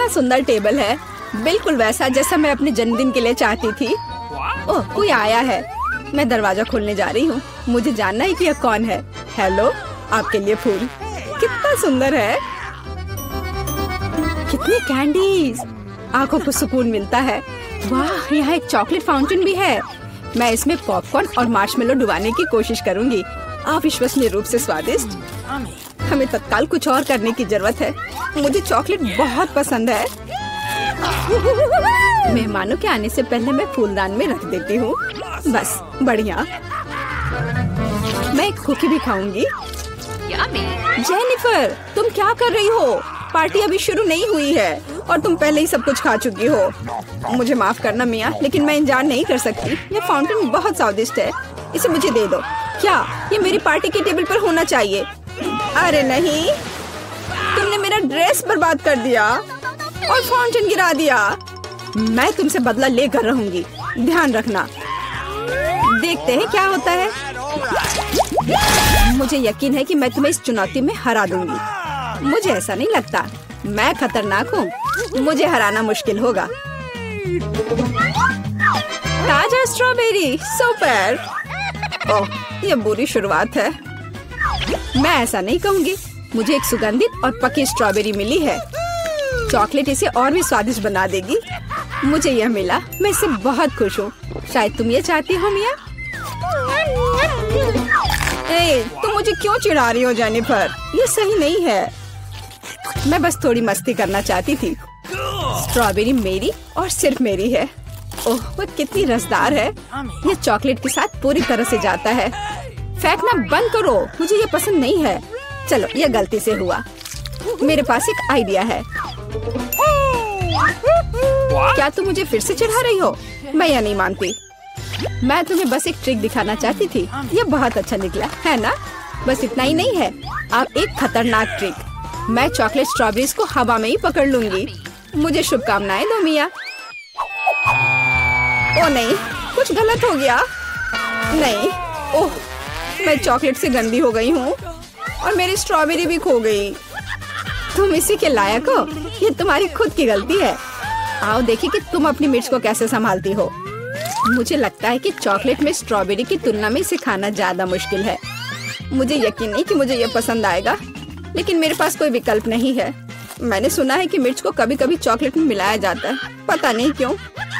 कितना सुंदर टेबल है, बिल्कुल वैसा जैसा मैं अपने जन्मदिन के लिए चाहती थी। ओह, कोई आया है। मैं दरवाजा खोलने जा रही हूँ। मुझे जानना है कि यह कौन है। हेलो, आपके लिए फूल। कितना सुंदर है। कितनी कैंडीज, आंखों को सुकून मिलता है। वाह, यहाँ एक चॉकलेट फाउंटेन भी है। मैं इसमें पॉपकॉर्न और मार्शमेलो डुबाने की कोशिश करूंगी। अविश्वसनीय रूप से स्वादिष्ट। हमें तत्काल कुछ और करने की जरूरत है। मुझे चॉकलेट बहुत पसंद है। मेहमानों के आने से पहले मैं फूलदान में रख देती हूँ। बस, बढ़िया। मैं एक कुकी भी खाऊंगी। जेनिफर, तुम क्या कर रही हो? पार्टी अभी शुरू नहीं हुई है और तुम पहले ही सब कुछ खा चुकी हो। मुझे माफ करना मिया, लेकिन मैं इंतजार नहीं कर सकती। ये फाउंटेन बहुत स्वादिष्ट है, इसे मुझे दे दो। क्या ये मेरी पार्टी के टेबल पर होना चाहिए? अरे नहीं, तुमने मेरा ड्रेस बर्बाद कर दिया और फाउंटेन गिरा दिया। मैं तुमसे बदला लेकर रहूंगी, ध्यान रखना। देखते हैं क्या होता है। मुझे यकीन है कि मैं तुम्हें इस चुनौती में हरा दूंगी। मुझे ऐसा नहीं लगता। मैं खतरनाक हूँ, मुझे हराना मुश्किल होगा। ताजा स्ट्रॉबेरी, सुपर। ओह, ये बुरी शुरुआत है। मैं ऐसा नहीं कहूँगी। मुझे एक सुगंधित और पकी स्ट्रॉबेरी मिली है। चॉकलेट इसे और भी स्वादिष्ट बना देगी। मुझे यह मिला, मैं इससे बहुत खुश हूँ। शायद तुम ये चाहती हो मिया। तुम मुझे क्यों चिढ़ा रही हो जेनिफर? ये सही नहीं है। मैं बस थोड़ी मस्ती करना चाहती थी। स्ट्रॉबेरी मेरी और सिर्फ मेरी है। ओह, वो कितनी रसदार है। ये चॉकलेट के साथ पूरी तरह से जाता है। फेंकना बंद करो, मुझे ये पसंद नहीं है। चलो, ये गलती से हुआ। मेरे पास एक आइडिया है। क्या तुम मुझे फिर से चिढ़ा रही हो? मैं यह नहीं मानती। मैं तुम्हें बस एक ट्रिक दिखाना चाहती थी। ये बहुत अच्छा निकला है ना? बस इतना ही नहीं है, अब एक खतरनाक ट्रिक। मैं चॉकलेट स्ट्रॉबेरीज को हवा में ही पकड़ लूंगी। मुझे शुभकामनाएं दो मिया। ओ नहीं, कुछ गलत हो गया। नहीं, ओह, मैं चॉकलेट से गंदी हो गई हूँ और मेरी स्ट्रॉबेरी भी खो गई। तुम इसी के लायक हो। ये तुम्हारी खुद की गलती है। आओ देखिए कि तुम अपनी मिर्च को कैसे संभालती हो। मुझे लगता है कि चॉकलेट में स्ट्रॉबेरी की तुलना में इसे खाना ज्यादा मुश्किल है। मुझे यकीन नहीं कि मुझे ये पसंद आएगा, लेकिन मेरे पास कोई विकल्प नहीं है। मैंने सुना है कि मिर्च को कभी कभी चॉकलेट में मिलाया जाता है, पता नहीं क्यों।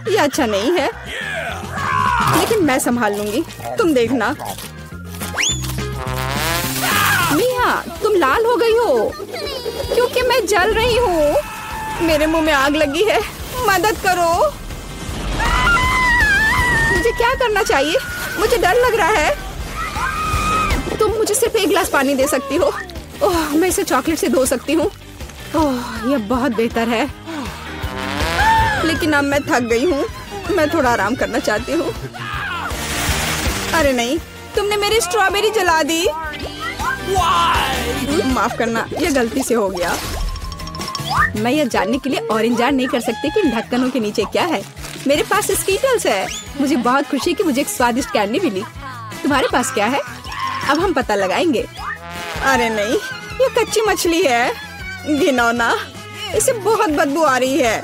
ये अच्छा नहीं है, लेकिन मैं संभाल लूंगी, तुम देखना। मिया, तुम लाल हो गई हो क्योंकि मैं जल रही हूँ। मेरे मुंह में आग लगी है, मदद करो। मुझे क्या करना चाहिए? मुझे डर लग रहा है। तुम मुझे सिर्फ एक गिलास पानी दे सकती हो। ओह, मैं इसे चॉकलेट से धो सकती हूँ। ओह, यह बहुत बेहतर है, लेकिन अब मैं थक गई हूँ। मैं थोड़ा आराम करना चाहती हूँ। अरे नहीं, तुमने मेरी स्ट्रॉबेरी जला दी। माफ करना, यह गलती से हो गया। मैं यह जानने के लिए और इंतजार नहीं कर सकती कि इन ढक्कनों के नीचे क्या है। मेरे पास स्कीटल्स है। मुझे बहुत खुशी है कि मुझे एक स्वादिष्ट कैंडी मिली। तुम्हारे पास क्या है? अब हम पता लगाएंगे। अरे नहीं, ये कच्ची मछली है। घिनौना, इसे बहुत बदबू आ रही है,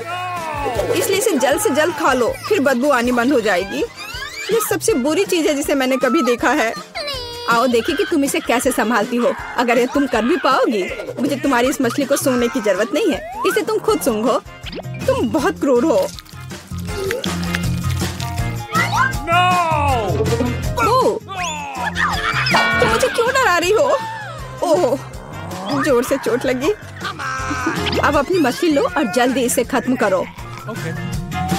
इसलिए इसे जल्द से जल्द खा लो, फिर बदबू आनी बंद हो जाएगी। ये सबसे बुरी चीज है जिसे मैंने कभी देखा है। आओ देखिए कि तुम इसे कैसे संभालती हो। अगर ये तुम कर भी पाओगी, मुझे तुम्हारी इस मछली को सूंघने की जरूरत नहीं है। इसे तुम खुद सूंघो। तुम बहुत क्रूर हो। तुम मुझे क्यों डरा रही हो? ओह, जोर से चोट लगी। अब अपनी मछली लो और जल्दी इसे खत्म करो।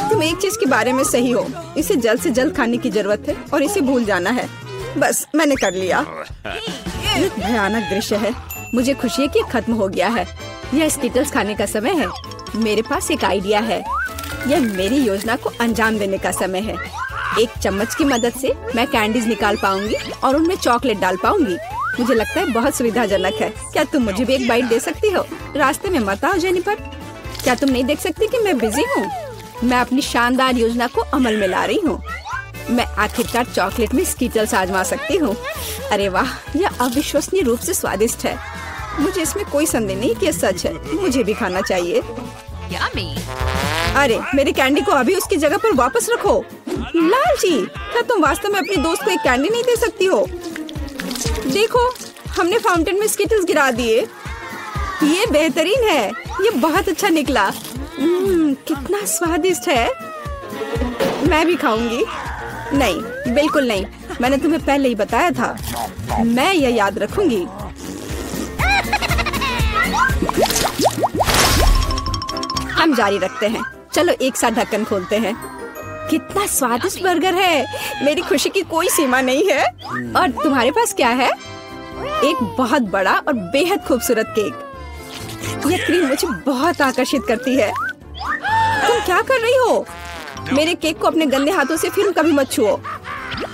तुम एक चीज के बारे में सही हो, इसे जल्द से जल्द खाने की जरूरत है और इसे भूल जाना है। बस, मैंने कर लिया। ये भयानक दृश्य है। मुझे खुशी है कि खत्म हो गया है। यह स्कीटल्स खाने का समय है। मेरे पास एक आइडिया है। यह मेरी योजना को अंजाम देने का समय है। एक चम्मच की मदद से मैं कैंडीज निकाल पाऊंगी और उनमें चॉकलेट डाल पाऊंगी। मुझे लगता है बहुत सुविधाजनक है। क्या तुम मुझे भी एक बाइट दे सकती हो? रास्ते में मत आओ जेनिफर। क्या तुम नहीं देख सकती कि मैं बिजी हूँ? मैं अपनी शानदार योजना को अमल में ला रही हूँ। मैं आखिरकार चॉकलेट में स्कीटल्स आजमा सकती हूँ। अरे वाह, यह अविश्वसनीय रूप से स्वादिष्ट है। मुझे इसमें कोई संदेह नहीं कि यह सच है। मुझे भी खाना चाहिए। अरे मेरी कैंडी को अभी उसकी जगह पर वापस रखो। लालची, क्या तुम वास्तव में अपनी दोस्त को एक कैंडी नहीं दे सकती हो? देखो, हमने फाउंटेन में स्किटल्स गिरा दिए। ये बेहतरीन है, ये बहुत अच्छा निकला। कितना स्वादिष्ट है। मैं भी खाऊंगी। नहीं, बिल्कुल नहीं, मैंने तुम्हें पहले ही बताया था। मैं यह याद रखूंगी। हम जारी रखते हैं। चलो एक साथ ढक्कन खोलते हैं। कितना स्वादिष्ट बर्गर है। मेरी खुशी की कोई सीमा नहीं है। और तुम्हारे पास क्या है? एक बहुत बड़ा और बेहद खूबसूरत केक। यह क्रीम मुझे बहुत आकर्षित करती है। तुम क्या कर रही हो? मेरे केक को अपने गंदे हाथों से फिर कभी मत छुओ।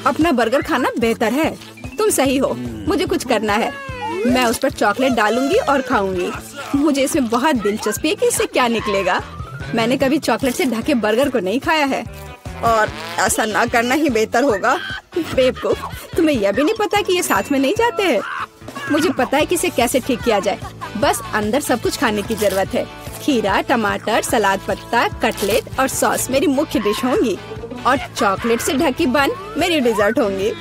अपना बर्गर खाना बेहतर है। तुम सही हो, मुझे कुछ करना है। मैं उस पर चॉकलेट डालूंगी और खाऊंगी। मुझे इसमें बहुत दिलचस्पी है कि इससे क्या निकलेगा। मैंने कभी चॉकलेट से ढके बर्गर को नहीं खाया है और ऐसा ना करना ही बेहतर होगा। बेवकूफ, तुम्हें यह भी नहीं पता कि ये साथ में नहीं जाते हैं। मुझे पता है कि इसे कैसे ठीक किया जाए। बस अंदर सब कुछ खाने की जरूरत है। खीरा, टमाटर, सलाद पत्ता, कटलेट और सॉस मेरी मुख्य डिश होंगी और चॉकलेट से ढकी बन मेरी डिजर्ट होंगी।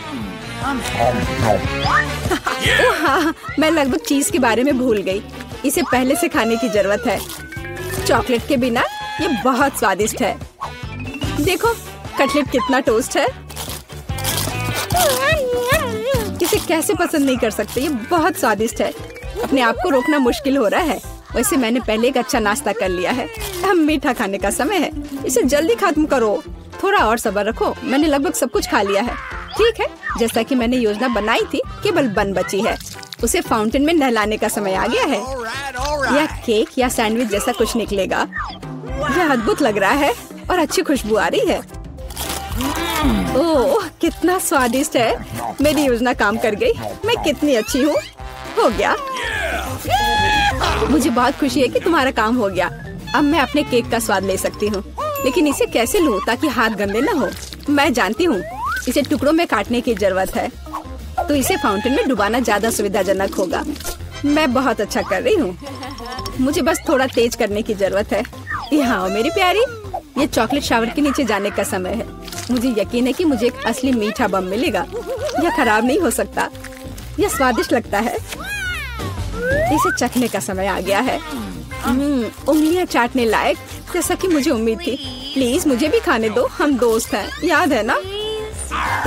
हाँ, मैं लगभग चीज के बारे में भूल गई। इसे पहले से खाने की जरूरत है। चॉकलेट के बिना ये बहुत स्वादिष्ट है। देखो, कटलेट कितना टोस्ट है। इसे कैसे पसंद नहीं कर सकते। ये बहुत स्वादिष्ट है। अपने आप को रोकना मुश्किल हो रहा है। वैसे मैंने पहले एक अच्छा नाश्ता कर लिया है। अब मीठा खाने का समय है। इसे जल्दी खत्म करो। थोड़ा और सब्र रखो। मैंने लगभग सब कुछ खा लिया है। ठीक है, जैसा कि मैंने योजना बनाई थी, केवल बन बची है। उसे फाउंटेन में नहलाने का समय आ गया है। यह केक या सैंडविच जैसा कुछ निकलेगा। यह अद्भुत लग रहा है और अच्छी खुशबू आ रही है। ओह, कितना स्वादिष्ट है। मेरी योजना काम कर गई। मैं कितनी अच्छी हूँ। हो गया। मुझे बहुत खुशी है कि तुम्हारा काम हो गया। अब मैं अपने केक का स्वाद ले सकती हूँ, लेकिन इसे कैसे लूँ ताकि हाथ गंदे न हो? मैं जानती हूँ, इसे टुकड़ों में काटने की जरूरत है, तो इसे फाउंटेन में डुबाना ज्यादा सुविधाजनक होगा। मैं बहुत अच्छा कर रही हूँ। मुझे बस थोड़ा तेज करने की जरूरत है। यहाँ आओ मेरी प्यारी। ये चॉकलेट शावर के नीचे जाने का समय है। मुझे यकीन है कि मुझे एक असली मीठा बम मिलेगा। यह खराब नहीं हो सकता। यह स्वादिष्ट लगता है। इसे चखने का समय आ गया है। उंगलियां चाटने लायक, जैसा कि मुझे उम्मीद थी। प्लीज मुझे भी खाने दो। हम दोस्त हैं, याद है ना?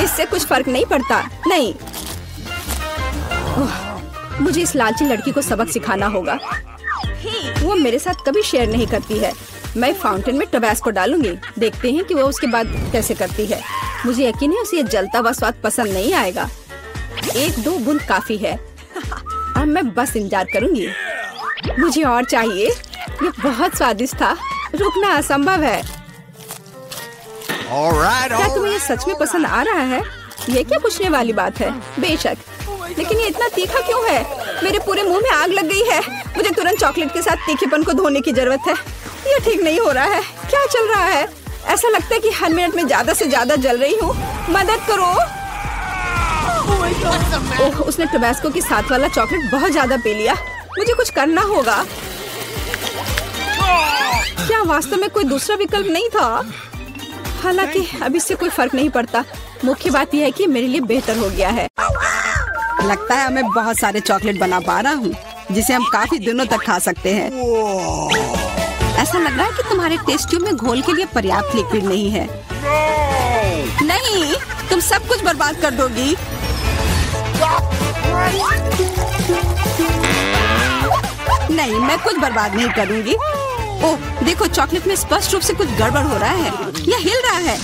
इससे कुछ फर्क नहीं पड़ता। नहीं, मुझे इस लालची लड़की को सबक सिखाना होगा। वो मेरे साथ कभी शेयर नहीं करती है। मैं फाउंटेन में टबैस्को डालूंगी। देखते हैं कि वो उसके बाद कैसे करती है। मुझे यकीन है उसे ये जलता हुआ स्वाद पसंद नहीं आएगा। 1-2 बूंद काफी है। अब मैं बस इंतजार करूंगी। मुझे और चाहिए। ये बहुत स्वादिष्ट था। रुकना असंभव है। क्या तुम्हें ये सच में पसंद आ रहा है? ये क्या पूछने वाली बात है? बेशक, लेकिन ये इतना तीखा क्यों है? मेरे पूरे मुंह में आग लग गई है। मुझे तुरंत चॉकलेट के साथ तीखेपन को धोने की जरूरत है। ये ठीक नहीं हो रहा है। क्या चल रहा है? ऐसा लगता है कि हर मिनट में ज्यादा से ज्यादा जल रही हूँ। मदद करो। ओह, उसने टबैस्को के साथ वाला चॉकलेट बहुत ज्यादा पी लिया। मुझे कुछ करना होगा। क्या वास्तव में कोई दूसरा विकल्प नहीं था? हालांकि अब इससे कोई फर्क नहीं पड़ता। मुख्य बात यह है कि मेरे लिए बेहतर हो गया है। लगता है मैं बहुत सारे चॉकलेट बना पा रहा हूँ, जिसे हम काफी दिनों तक खा सकते हैं। ऐसा लग रहा है कि तुम्हारे टेस्ट ट्यूब में घोल के लिए पर्याप्त लिक्विड नहीं है। नहीं, तुम सब कुछ बर्बाद कर दोगी। नहीं, मैं कुछ बर्बाद नहीं करूंगी। ओह, देखो, चॉकलेट में स्पष्ट रूप से कुछ गड़बड़ हो रहा है। यह हिल रहा है।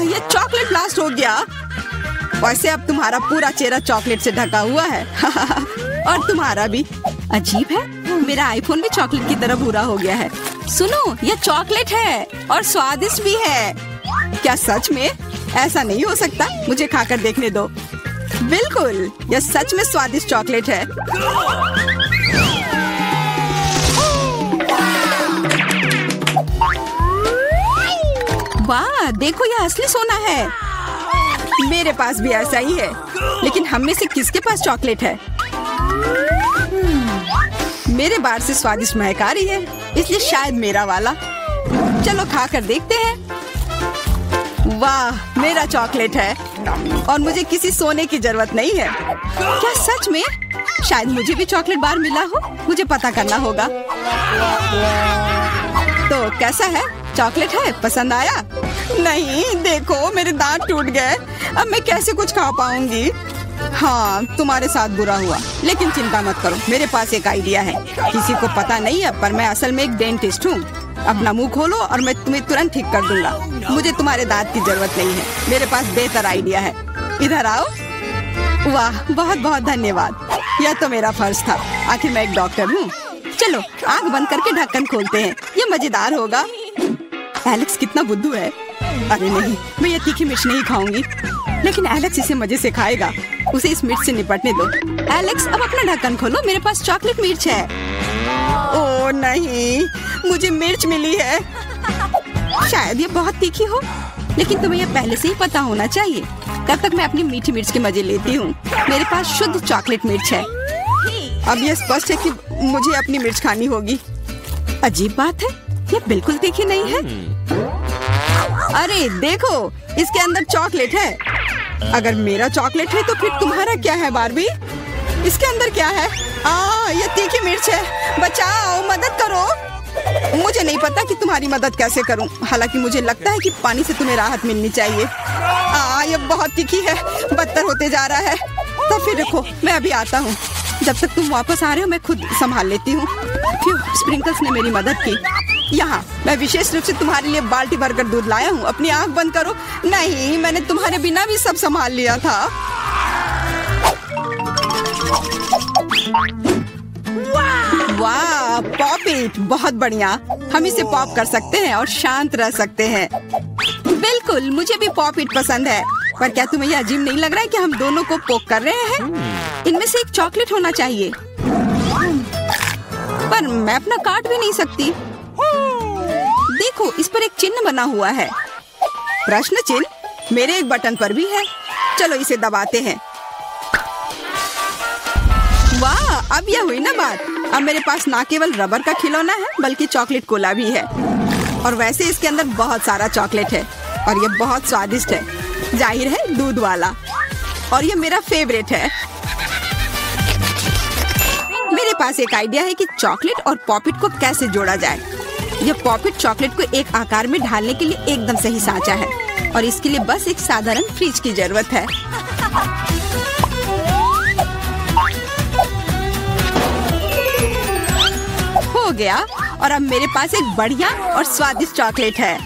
यह चॉकलेट ब्लास्ट हो गया। वैसे अब तुम्हारा पूरा चेहरा चॉकलेट से ढका हुआ है। और तुम्हारा भी। अजीब है, मेरा आईफोन भी चॉकलेट की तरह भूरा हो गया है। सुनो, यह चॉकलेट है और स्वादिष्ट भी है। क्या सच में? ऐसा नहीं हो सकता। मुझे खाकर देखने दो। बिल्कुल, यह सच में स्वादिष्ट चॉकलेट है। वाह, देखो, यह असली सोना है। मेरे पास भी ऐसा ही है। लेकिन हम में से किसके पास चॉकलेट है? मेरे बार से स्वादिष्ट महक आ रही है, इसलिए शायद मेरा वाला। चलो खा कर देखते हैं। वाह, मेरा चॉकलेट है और मुझे किसी सोने की जरूरत नहीं है। क्या सच में? शायद मुझे भी चॉकलेट बार मिला हो, मुझे पता करना होगा। तो कैसा है? चॉकलेट है? पसंद आया? नहीं, देखो मेरे दांत टूट गए। अब मैं कैसे कुछ खा पाऊंगी? हाँ, तुम्हारे साथ बुरा हुआ, लेकिन चिंता मत करो, मेरे पास एक आइडिया है। किसी को पता नहीं है, पर मैं असल में एक डेंटिस्ट हूँ। अपना मुंह खोलो और मैं तुम्हें तुरंत ठीक कर दूंगा। मुझे तुम्हारे दांत की जरूरत नहीं है, मेरे पास बेहतर आइडिया है। इधर आओ। वाह, बहुत बहुत धन्यवाद। यह तो मेरा फर्ज था, आखिर मैं एक डॉक्टर हूँ। चलो आँख बंद करके ढक्कन खोलते हैं, ये मजेदार होगा। एलेक्स कितना बुद्धू है। अरे नहीं, मैं ये तीखी मिर्च नहीं खाऊंगी, लेकिन एलेक्स इसे मजे से खाएगा। उसे इस मिर्च से निपटने दो। एलेक्स, अब अपना ढक्कन खोलो, मेरे पास चॉकलेट मिर्च है। ओह नहीं, मुझे मिर्च मिली है। शायद ये बहुत तीखी हो, लेकिन तुम्हें यह पहले से ही पता होना चाहिए। तब तक मैं अपनी मीठी मिर्च के मजे लेती हूँ। मेरे पास शुद्ध चॉकलेट मिर्च है। अब यह स्पष्ट है कि मुझे अपनी मिर्च खानी होगी। अजीब बात है, ये बिल्कुल तीखी नहीं है। अरे देखो, इसके अंदर चॉकलेट है। अगर मेरा चॉकलेट है तो फिर तुम्हारा क्या है बार्बी? इसके अंदर क्या है? ये तीखी मिर्च है। बचाओ, मदद करो। मुझे नहीं पता कि तुम्हारी मदद कैसे करूं। हालांकि मुझे लगता है कि पानी से तुम्हें राहत मिलनी चाहिए। ये बहुत तीखी है, बदतर होते जा रहा है। तो फिर रखो, मैं अभी आता हूँ। जब तक तुम वापस आ रहे हो मैं खुद संभाल लेती हूँ। स्प्रिंकल्स ने मेरी मदद की। यहाँ मैं विशेष रूप से तुम्हारे लिए बाल्टी भरकर दूध लाया हूँ। अपनी आँख बंद करो। नहीं, मैंने तुम्हारे बिना भी सब संभाल लिया था। वाह, पॉप इट, बहुत बढ़िया। हम इसे पॉप कर सकते हैं और शांत रह सकते हैं। बिल्कुल, मुझे भी पॉप इट पसंद है। पर क्या तुम्हें यह अजीब नहीं लग रहा है कि हम दोनों को पोक कर रहे हैं? इनमें से एक चॉकलेट होना चाहिए, पर मैं अपना काट भी नहीं सकती। देखो, इस पर एक चिन्ह बना हुआ है। प्रश्न चिन्ह मेरे एक बटन पर भी है। चलो इसे दबाते हैं। वाह, अब यह हुई ना बात। अब मेरे पास ना केवल रबर का खिलौना है, बल्कि चॉकलेट कोला भी है। और वैसे इसके अंदर बहुत सारा चॉकलेट है और यह बहुत स्वादिष्ट है। जाहिर है, दूध वाला। और यह मेरा फेवरेट है। मेरे पास एक आइडिया है कि चॉकलेट और पॉपिट को कैसे जोड़ा जाए। यह पॉपिट चॉकलेट को एक आकार में ढालने के लिए एकदम सही सांचा है और इसके लिए बस एक साधारण फ्रिज की जरूरत है। हो गया, और अब मेरे पास एक बढ़िया और स्वादिष्ट चॉकलेट है।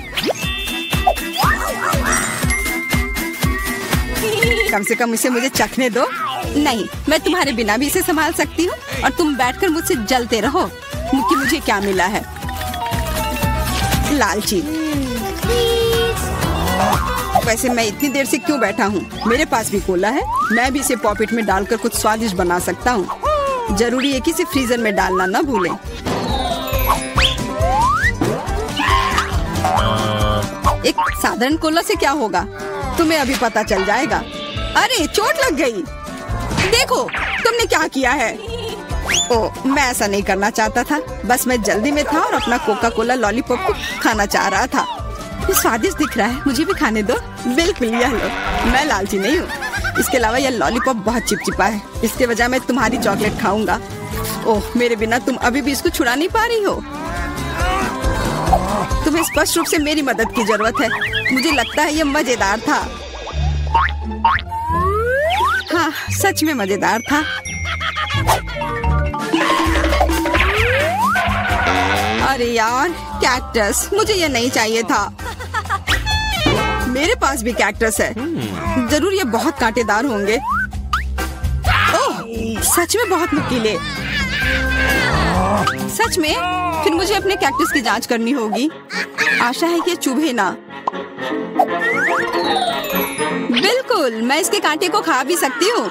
कम से कम इसे मुझे चखने दो। नहीं, मैं तुम्हारे बिना भी इसे संभाल सकती हूँ और तुम बैठकर मुझसे जलते रहो कि मुझे क्या मिला है। लालची। वैसे मैं इतनी देर से क्यों बैठा हूँ? मेरे पास भी कोला है। मैं भी इसे पॉकेट में डालकर कुछ स्वादिष्ट बना सकता हूँ। जरूरी है कि इसे फ्रीजर में डालना ना भूलें। एक साधारण कोला से क्या होगा, तुम्हें अभी पता चल जाएगा। अरे, चोट लग गई। देखो तुमने क्या किया है। ओह, मैं ऐसा नहीं करना चाहता था। बस मैं जल्दी में था और अपना कोका कोला लॉलीपॉप को खाना चाह रहा था। ये स्वादिष्ट दिख रहा है, मुझे भी खाने दो। बिल्कुल, यह लो। मैं लालची नहीं हूँ। इसके अलावा यह लॉलीपॉप बहुत चिपचिपा है। इसके बजाय मैं तुम्हारी चॉकलेट खाऊंगा। ओह, मेरे बिना तुम अभी भी इसको छुड़ा नहीं पा रही हो। तुम्हें स्पष्ट रूप से मेरी मदद की जरूरत है। मुझे लगता है यह मजेदार था। हाँ, सच में मजेदार था। अरे यार, कैक्टस, मुझे ये नहीं चाहिए था। मेरे पास भी कैक्टस है। जरूर ये बहुत कांटेदार होंगे। ओह, सच में बहुत नुकीले। सच में? फिर मुझे अपने कैक्टस की जांच करनी होगी। आशा है कि चुभे ना। बिल्कुल, मैं इसके कांटे को खा भी सकती हूँ।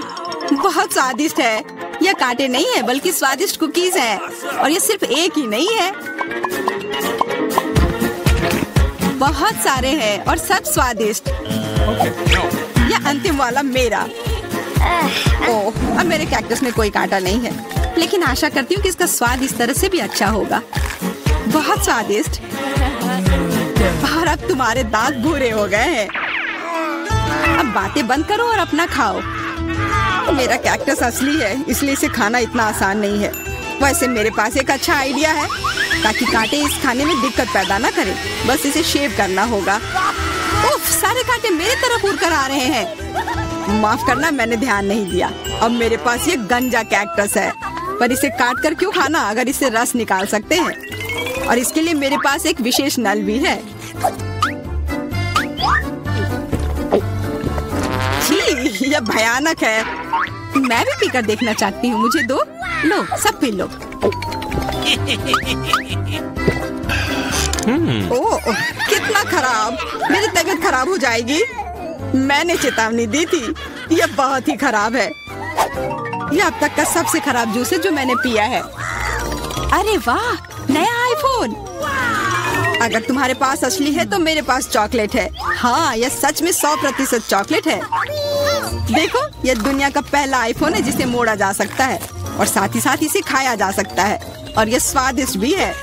बहुत स्वादिष्ट है। यह कांटे नहीं है, बल्कि स्वादिष्ट कुकीज हैं। और ये सिर्फ एक ही नहीं है, बहुत सारे हैं और सब स्वादिष्ट। यह अंतिम वाला मेरा। ओह, अब मेरे कैक्टस में कोई कांटा नहीं है। लेकिन आशा करती हूँ कि इसका स्वाद इस तरह से भी अच्छा होगा। बहुत स्वादिष्ट। और अब तुम्हारे दांत भूरे हो गए हैं। अब बातें बंद करो और अपना खाओ। मेरा कैक्टस असली है, इसलिए इसे खाना इतना आसान नहीं है। वैसे मेरे पास एक अच्छा आइडिया है ताकि कांटे इस खाने में दिक्कत पैदा ना करें। बस इसे शेव करना होगा। उफ, सारे कांटे मेरे तरफ उड़ कर आ रहे हैं। माफ करना, मैंने ध्यान नहीं दिया। अब मेरे पास ये गंजा कैक्टस है, पर इसे काट कर क्यों खाना अगर इससे रस निकाल सकते हैं। और इसके लिए मेरे पास एक विशेष नल भी है। छी, यह भयानक है। मैं भी पीकर देखना चाहती हूँ। मुझे दो। लो, सब पी लो। ओह, कितना खराब। मेरी तबीयत खराब हो जाएगी। मैंने चेतावनी दी थी। यह बहुत ही खराब है। यह अब तक का सबसे खराब जूस है जो मैंने पिया है। अरे वाह, नया आईफोन। अगर तुम्हारे पास असली है तो मेरे पास चॉकलेट है। हाँ, यह सच में 100% चॉकलेट है। देखो, यह दुनिया का पहला आईफोन है जिसे मोड़ा जा सकता है और साथ ही साथ इसे खाया जा सकता है। और यह स्वादिष्ट भी है।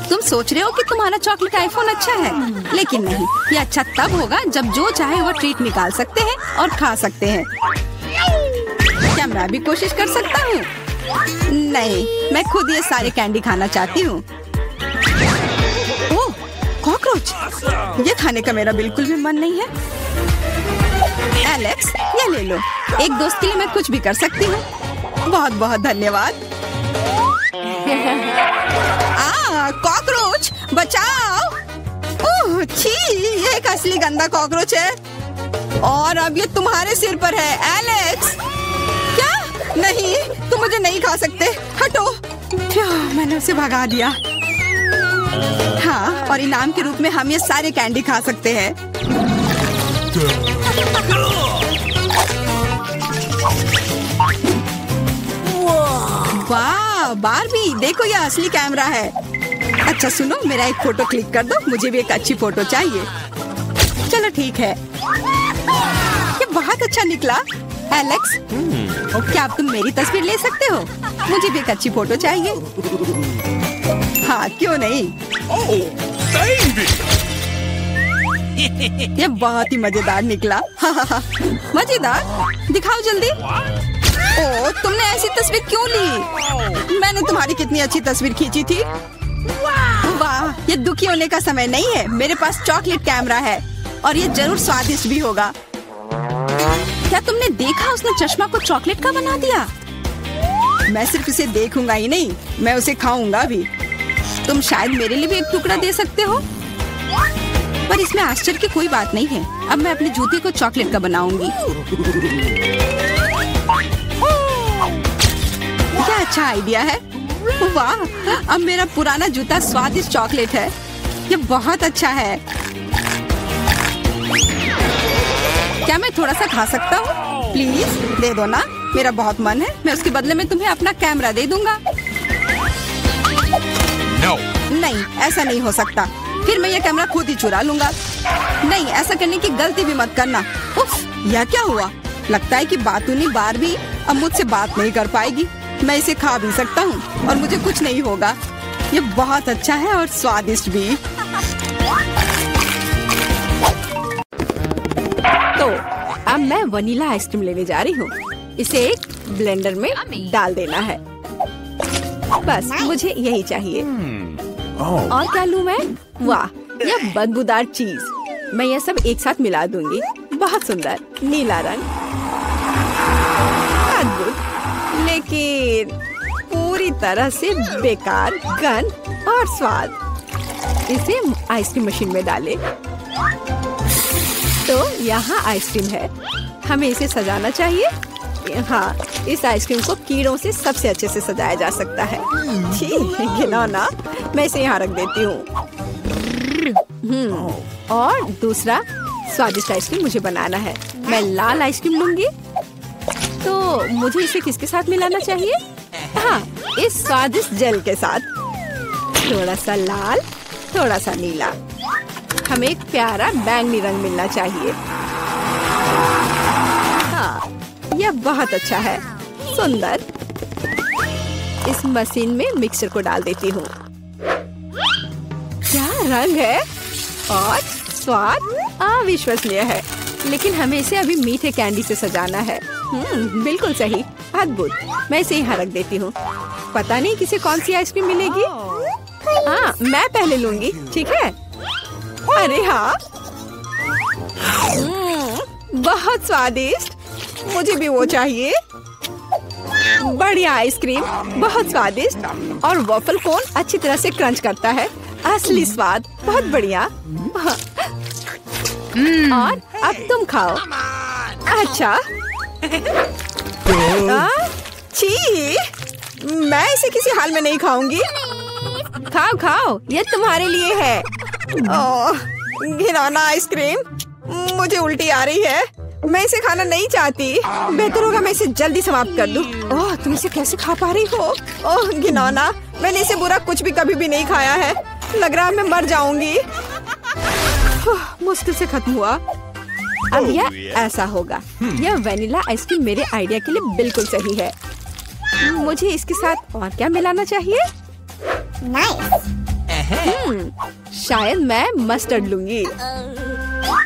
तुम सोच रहे हो कि तुम्हारा चॉकलेट आईफोन अच्छा है, लेकिन नहीं। यह अच्छा तब होगा जब जो चाहे वो ट्रीट निकाल सकते हैं और खा सकते हैं। क्या मैं भी कोशिश कर सकता हूँ? नहीं, मैं खुद ये सारे कैंडी खाना चाहती हूँ। ओह, कॉकरोच। ये खाने का मेरा बिल्कुल भी मन नहीं है। एलेक्स, ये ले लो। एक दोस्त के लिए मैं कुछ भी कर सकती हूँ। बहुत बहुत धन्यवाद। कॉकरोच, बचाओ। ओह छी, ये एक असली गंदा कॉकरोच है और अब ये तुम्हारे सिर पर है। एलेक्स, क्या? नहीं, तुम मुझे नहीं खा सकते। हटो। मैंने उसे भगा दिया। हाँ, और इनाम के रूप में हम ये सारे कैंडी खा सकते हैं। वाह बार्बी, देखो ये असली कैमरा है। अच्छा सुनो, मेरा एक फोटो क्लिक कर दो। मुझे भी एक अच्छी फोटो चाहिए। चलो ठीक है। ये बहुत अच्छा निकला। एलेक्स, क्या अब तुम मेरी तस्वीर ले सकते हो? मुझे भी एक अच्छी फोटो चाहिए। हाँ, क्यों नहीं। ये बहुत ही मजेदार निकला। मजेदार? दिखाओ जल्दी। ओह, तुमने ऐसी तस्वीर क्यों ली? मैंने तुम्हारी कितनी अच्छी तस्वीर खींची थी। वाह, ये दुखी होने का समय नहीं है। मेरे पास चॉकलेट कैमरा है और ये जरूर स्वादिष्ट भी होगा। क्या तुमने देखा, उसने चश्मा को चॉकलेट का बना दिया। मैं सिर्फ इसे देखूंगा ही नहीं, मैं उसे खाऊंगा भी। तुम शायद मेरे लिए भी एक टुकड़ा दे सकते हो, पर इसमें आश्चर्य की कोई बात नहीं है। अब मैं अपने जूते को चॉकलेट का बनाऊंगी। क्या अच्छा आइडिया है। वाह, अब मेरा पुराना जूता स्वादिष्ट चॉकलेट है। ये बहुत अच्छा है। क्या मैं थोड़ा सा खा सकता हूँ? प्लीज दे दो ना, मेरा बहुत मन है। मैं उसके बदले में तुम्हें अपना कैमरा दे दूंगा। No. नहीं, ऐसा नहीं हो सकता। फिर मैं ये कैमरा खुद ही चुरा लूंगा। नहीं, ऐसा करने की गलती भी मत करना। उफ, यह क्या हुआ? लगता है कि बातूनी बार्बी अब मुझसे बात नहीं कर पाएगी। मैं इसे खा भी सकता हूँ और मुझे कुछ नहीं होगा। ये बहुत अच्छा है और स्वादिष्ट भी। तो अब मैं वनीला आइसक्रीम लेने जा रही हूँ। इसे एक ब्लेंडर में डाल देना है। बस मुझे यही चाहिए। और क्या लूँ मैं? वाह, यह बदबूदार चीज। मैं यह सब एक साथ मिला दूंगी। बहुत सुंदर नीला रंग, अद्भुत, लेकिन पूरी तरह से बेकार गंध और स्वाद। इसे आइसक्रीम मशीन में डालें। तो यहाँ आइसक्रीम है। हमें इसे सजाना चाहिए। हाँ, इस आइसक्रीम को कीड़ों से सबसे अच्छे से सजाया जा सकता है। घिनौना, मैं इसे यहाँ रख देती हूँ। और दूसरा स्वादिष्ट आइसक्रीम मुझे बनाना है। मैं लाल आइसक्रीम लूंगी। तो मुझे इसे किसके साथ मिलाना चाहिए? हाँ, इस स्वादिष्ट जेल के साथ। थोड़ा सा लाल, थोड़ा सा नीला। हमें एक प्यारा बैंगनी रंग मिलना चाहिए। हाँ, यह बहुत अच्छा है। सुंदर। इस मशीन में मिक्सचर को डाल देती हूँ। क्या रंग है और स्वाद अविश्वसनीय है। लेकिन हमें इसे अभी मीठे कैंडी से सजाना है। बिल्कुल सही, अद्भुत। मैं इसे यहाँ रख देती हूँ। पता नहीं किसे कौन सी आइसक्रीम मिलेगी। हाँ, मैं पहले लूंगी, ठीक है? अरे हाँ, बहुत स्वादिष्ट। मुझे भी वो चाहिए। बढ़िया आइसक्रीम, बहुत स्वादिष्ट और वॉफल कोन अच्छी तरह से क्रंच करता है। असली स्वाद, बहुत बढ़िया। और अब तुम खाओ। अच्छा। छी, मैं इसे किसी हाल में नहीं खाऊंगी। खाओ खाओ, ये तुम्हारे लिए है। ओह, घिनौना आइसक्रीम। मुझे उल्टी आ रही है। मैं इसे खाना नहीं चाहती। बेहतर होगा मैं इसे जल्दी समाप्त कर दूं। ओह, तुम इसे कैसे खा पा रही हो? ओह घिनौना, मैंने इसे बुरा कुछ भी कभी भी नहीं खाया है। लग रहा है मैं मर जाऊंगी। मुश्किल से खत्म हुआ। अब यह ऐसा होगा। यह वेनिला आइसक्रीम मेरे आइडिया के लिए बिल्कुल सही है। मुझे इसके साथ और क्या मिलाना चाहिए? शायद मैं मस्टर्ड लूंगी।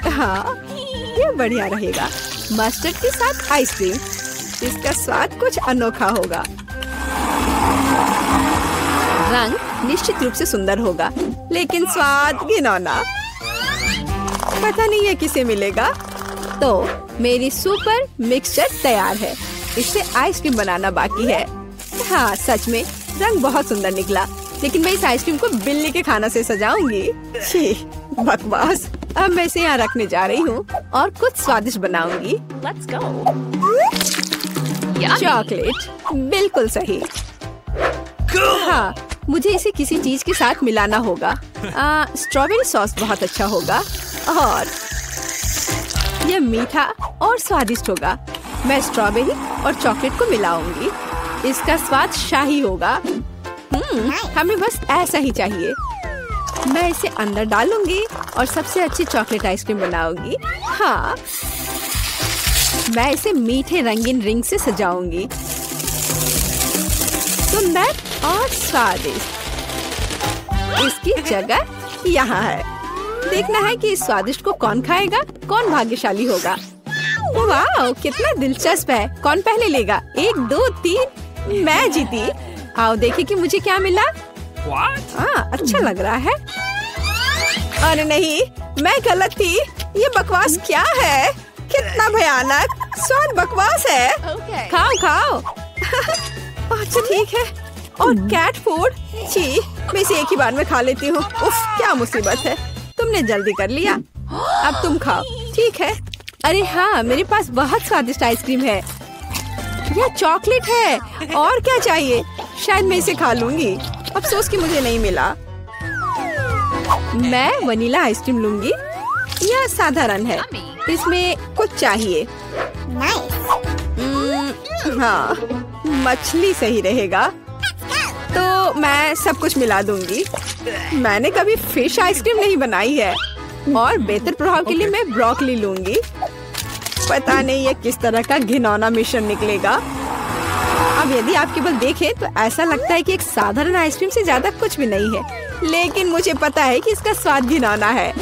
हाँ, ये बढ़िया रहेगा। मस्टर्ड के साथ आइसक्रीम, इसका स्वाद कुछ अनोखा होगा। रंग निश्चित रूप से सुंदर होगा, लेकिन स्वाद घिनौना। पता नहीं ये किसे मिलेगा। तो मेरी सुपर मिक्सचर तैयार है। इससे आइसक्रीम बनाना बाकी है। हाँ, सच में रंग बहुत सुंदर निकला, लेकिन मैं इस आइसक्रीम को बिल्ली के खाना से सजाऊंगी। छी, बकवास। अब मैं इसे यहाँ रखने जा रही हूँ और कुछ स्वादिष्ट बनाऊंगी। Let's go. चॉकलेट, बिल्कुल सही। हाँ, मुझे इसे किसी चीज के साथ मिलाना होगा। स्ट्रॉबेरी सॉस बहुत अच्छा होगा और यह मीठा और स्वादिष्ट होगा। मैं स्ट्रॉबेरी और चॉकलेट को मिलाऊंगी। इसका स्वाद शाही होगा। हमें बस ऐसा ही चाहिए। मैं इसे अंदर डालूंगी और सबसे अच्छी चॉकलेट आइसक्रीम बनाऊंगी। हाँ, मैं इसे मीठे रंगीन रिंग से सजाऊंगी। सुंदर और स्वादिष्ट। इसकी जगह यहाँ है। देखना है कि इस स्वादिष्ट को कौन खाएगा, कौन भाग्यशाली होगा। वाह, कितना दिलचस्प है। कौन पहले लेगा? 1, 2, 3। मैं जीती। आओ देखें कि मुझे क्या मिला। अच्छा लग रहा है। अरे नहीं, मैं गलत थी। ये बकवास क्या है? कितना भयानक स्वाद बकवास है। खाओ खाओ। अच्छा ठीक है। और कैट फूड, छी, मैं इसे एक ही बार में खा लेती हूँ। उफ, क्या मुसीबत है। तुमने जल्दी कर लिया। अब तुम खाओ, ठीक है? अरे हाँ, मेरे पास बहुत स्वादिष्ट आइसक्रीम है। यह चॉकलेट है। और क्या चाहिए? शायद मैं इसे खा लूंगी। अफसोस कि मुझे नहीं मिला। मैं वनीला आइसक्रीम लूंगी। यह साधारण है, इसमें कुछ चाहिए। हाँ, मछली सही रहेगा। तो मैं सब कुछ मिला दूंगी। मैंने कभी फिश आइसक्रीम नहीं बनाई है और बेहतर प्रभाव के लिए मैं ब्रोकली लूंगी। पता नहीं ये किस तरह का घिनौना मिश्रण निकलेगा। अब यदि आप केवल देखें तो ऐसा लगता है कि एक साधारण आइसक्रीम से ज्यादा कुछ भी नहीं है, लेकिन मुझे पता है कि इसका स्वाद घिनौना है।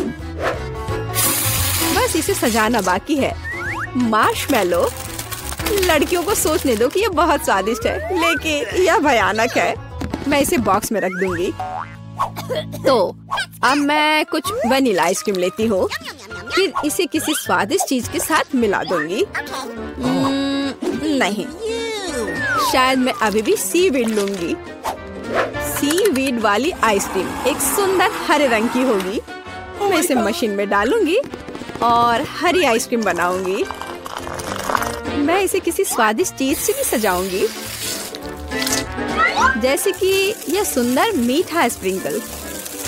बस इसे सजाना बाकी है। मार्शमेलो, लड़कियों को सोचने दो कि ये बहुत स्वादिष्ट है, लेकिन यह भयानक है। मैं इसे बॉक्स में रख दूंगी। तो अब मैं कुछ वनीला आइसक्रीम लेती हूँ, फिर इसे किसी स्वादिष्ट चीज के साथ मिला दूंगी। नहीं, शायद मैं अभी भी सीवीड लूंगी। सीवीड वाली आइसक्रीम एक सुंदर हरे रंग की होगी। मैं इसे मशीन में डालूंगी और हरी आइसक्रीम बनाऊंगी। मैं इसे किसी स्वादिष्ट चीज से भी सजाऊंगी, जैसे कि यह सुंदर मीठा स्प्रिंकल।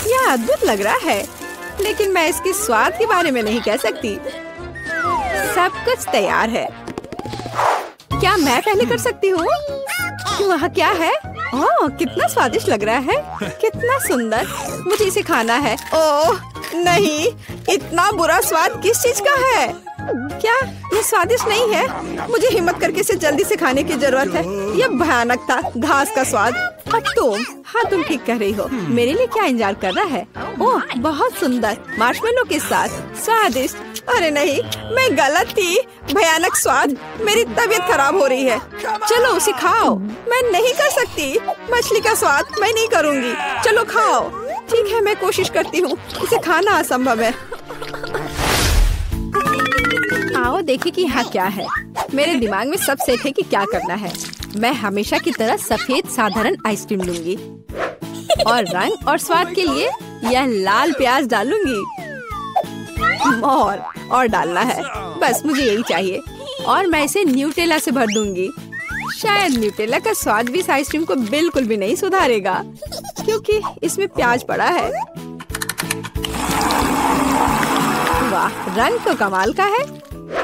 यह अद्भुत लग रहा है, लेकिन मैं इसके स्वाद के बारे में नहीं कह सकती। सब कुछ तैयार है। क्या मैं पहले कर सकती हूँ? वहाँ क्या है? ओह, कितना स्वादिष्ट लग रहा है। कितना सुंदर। मुझे इसे खाना है। ओह नहीं, इतना बुरा स्वाद किस चीज का है? क्या ये स्वादिष्ट नहीं है? मुझे हिम्मत करके इसे जल्दी से खाने की जरूरत है। ये भयानक था, घास का स्वाद। अब तुम, हाँ तुम ठीक कह रही हो। मेरे लिए क्या इंतजार कर रहा है? ओह बहुत सुंदर, मार्शमेलो के साथ, स्वादिष्ट। अरे नहीं, मैं गलत थी। भयानक स्वाद, मेरी तबीयत खराब हो रही है। चलो उसे खाओ। मैं नहीं कर सकती, मछली का स्वाद मैं नहीं करूँगी। चलो खाओ। ठीक है, मैं कोशिश करती हूँ। इसे खाना असंभव है। आओ देखें कि यहाँ क्या है। मेरे दिमाग में सब सेट है कि क्या करना है। मैं हमेशा की तरह सफेद साधारण आइसक्रीम लूंगी और रंग और स्वाद के लिए यह लाल प्याज डालूंगी। और डालना है, बस मुझे यही चाहिए। और मैं इसे न्यूटेला से भर दूंगी। शायद न्यूटेला का स्वाद भी इस आइसक्रीम को बिल्कुल भी नहीं सुधारेगा, क्योंकि इसमें प्याज पड़ा है। वाह, रंग तो कमाल का है,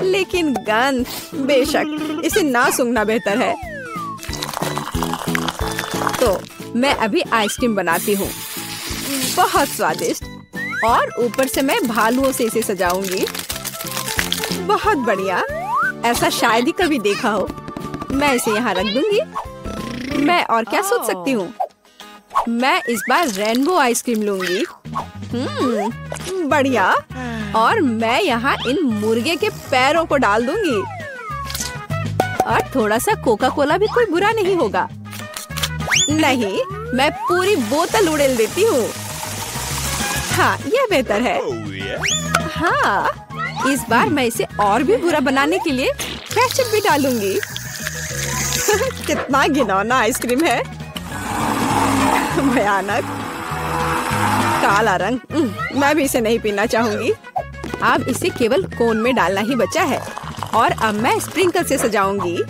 लेकिन गंध, बेशक इसे ना सूंघना बेहतर है। तो मैं अभी आइसक्रीम बनाती हूँ, बहुत स्वादिष्ट। और ऊपर से मैं भालुओं से इसे सजाऊंगी। बहुत बढ़िया, ऐसा शायद ही कभी देखा हो। मैं इसे यहाँ रख दूंगी। मैं और क्या सोच सकती हूँ? मैं इस बार रेनबो आइसक्रीम लूंगी। बढ़िया। और मैं यहाँ इन मुर्गे के पैरों को डाल दूंगी। और थोड़ा सा कोका कोला भी कोई बुरा नहीं होगा। नहीं, मैं पूरी बोतल उड़ेल देती हूँ। हाँ, यह बेहतर है। हाँ, इस बार मैं इसे और भी बुरा बनाने के लिए केचप भी डालूंगी। कितना घिनौना आइसक्रीम है, भयानक काला रंग। मैं भी इसे नहीं पीना चाहूंगी। अब इसे केवल कोन में डालना ही बचा है। और अब मैं स्प्रिंकल से सजाऊंगी।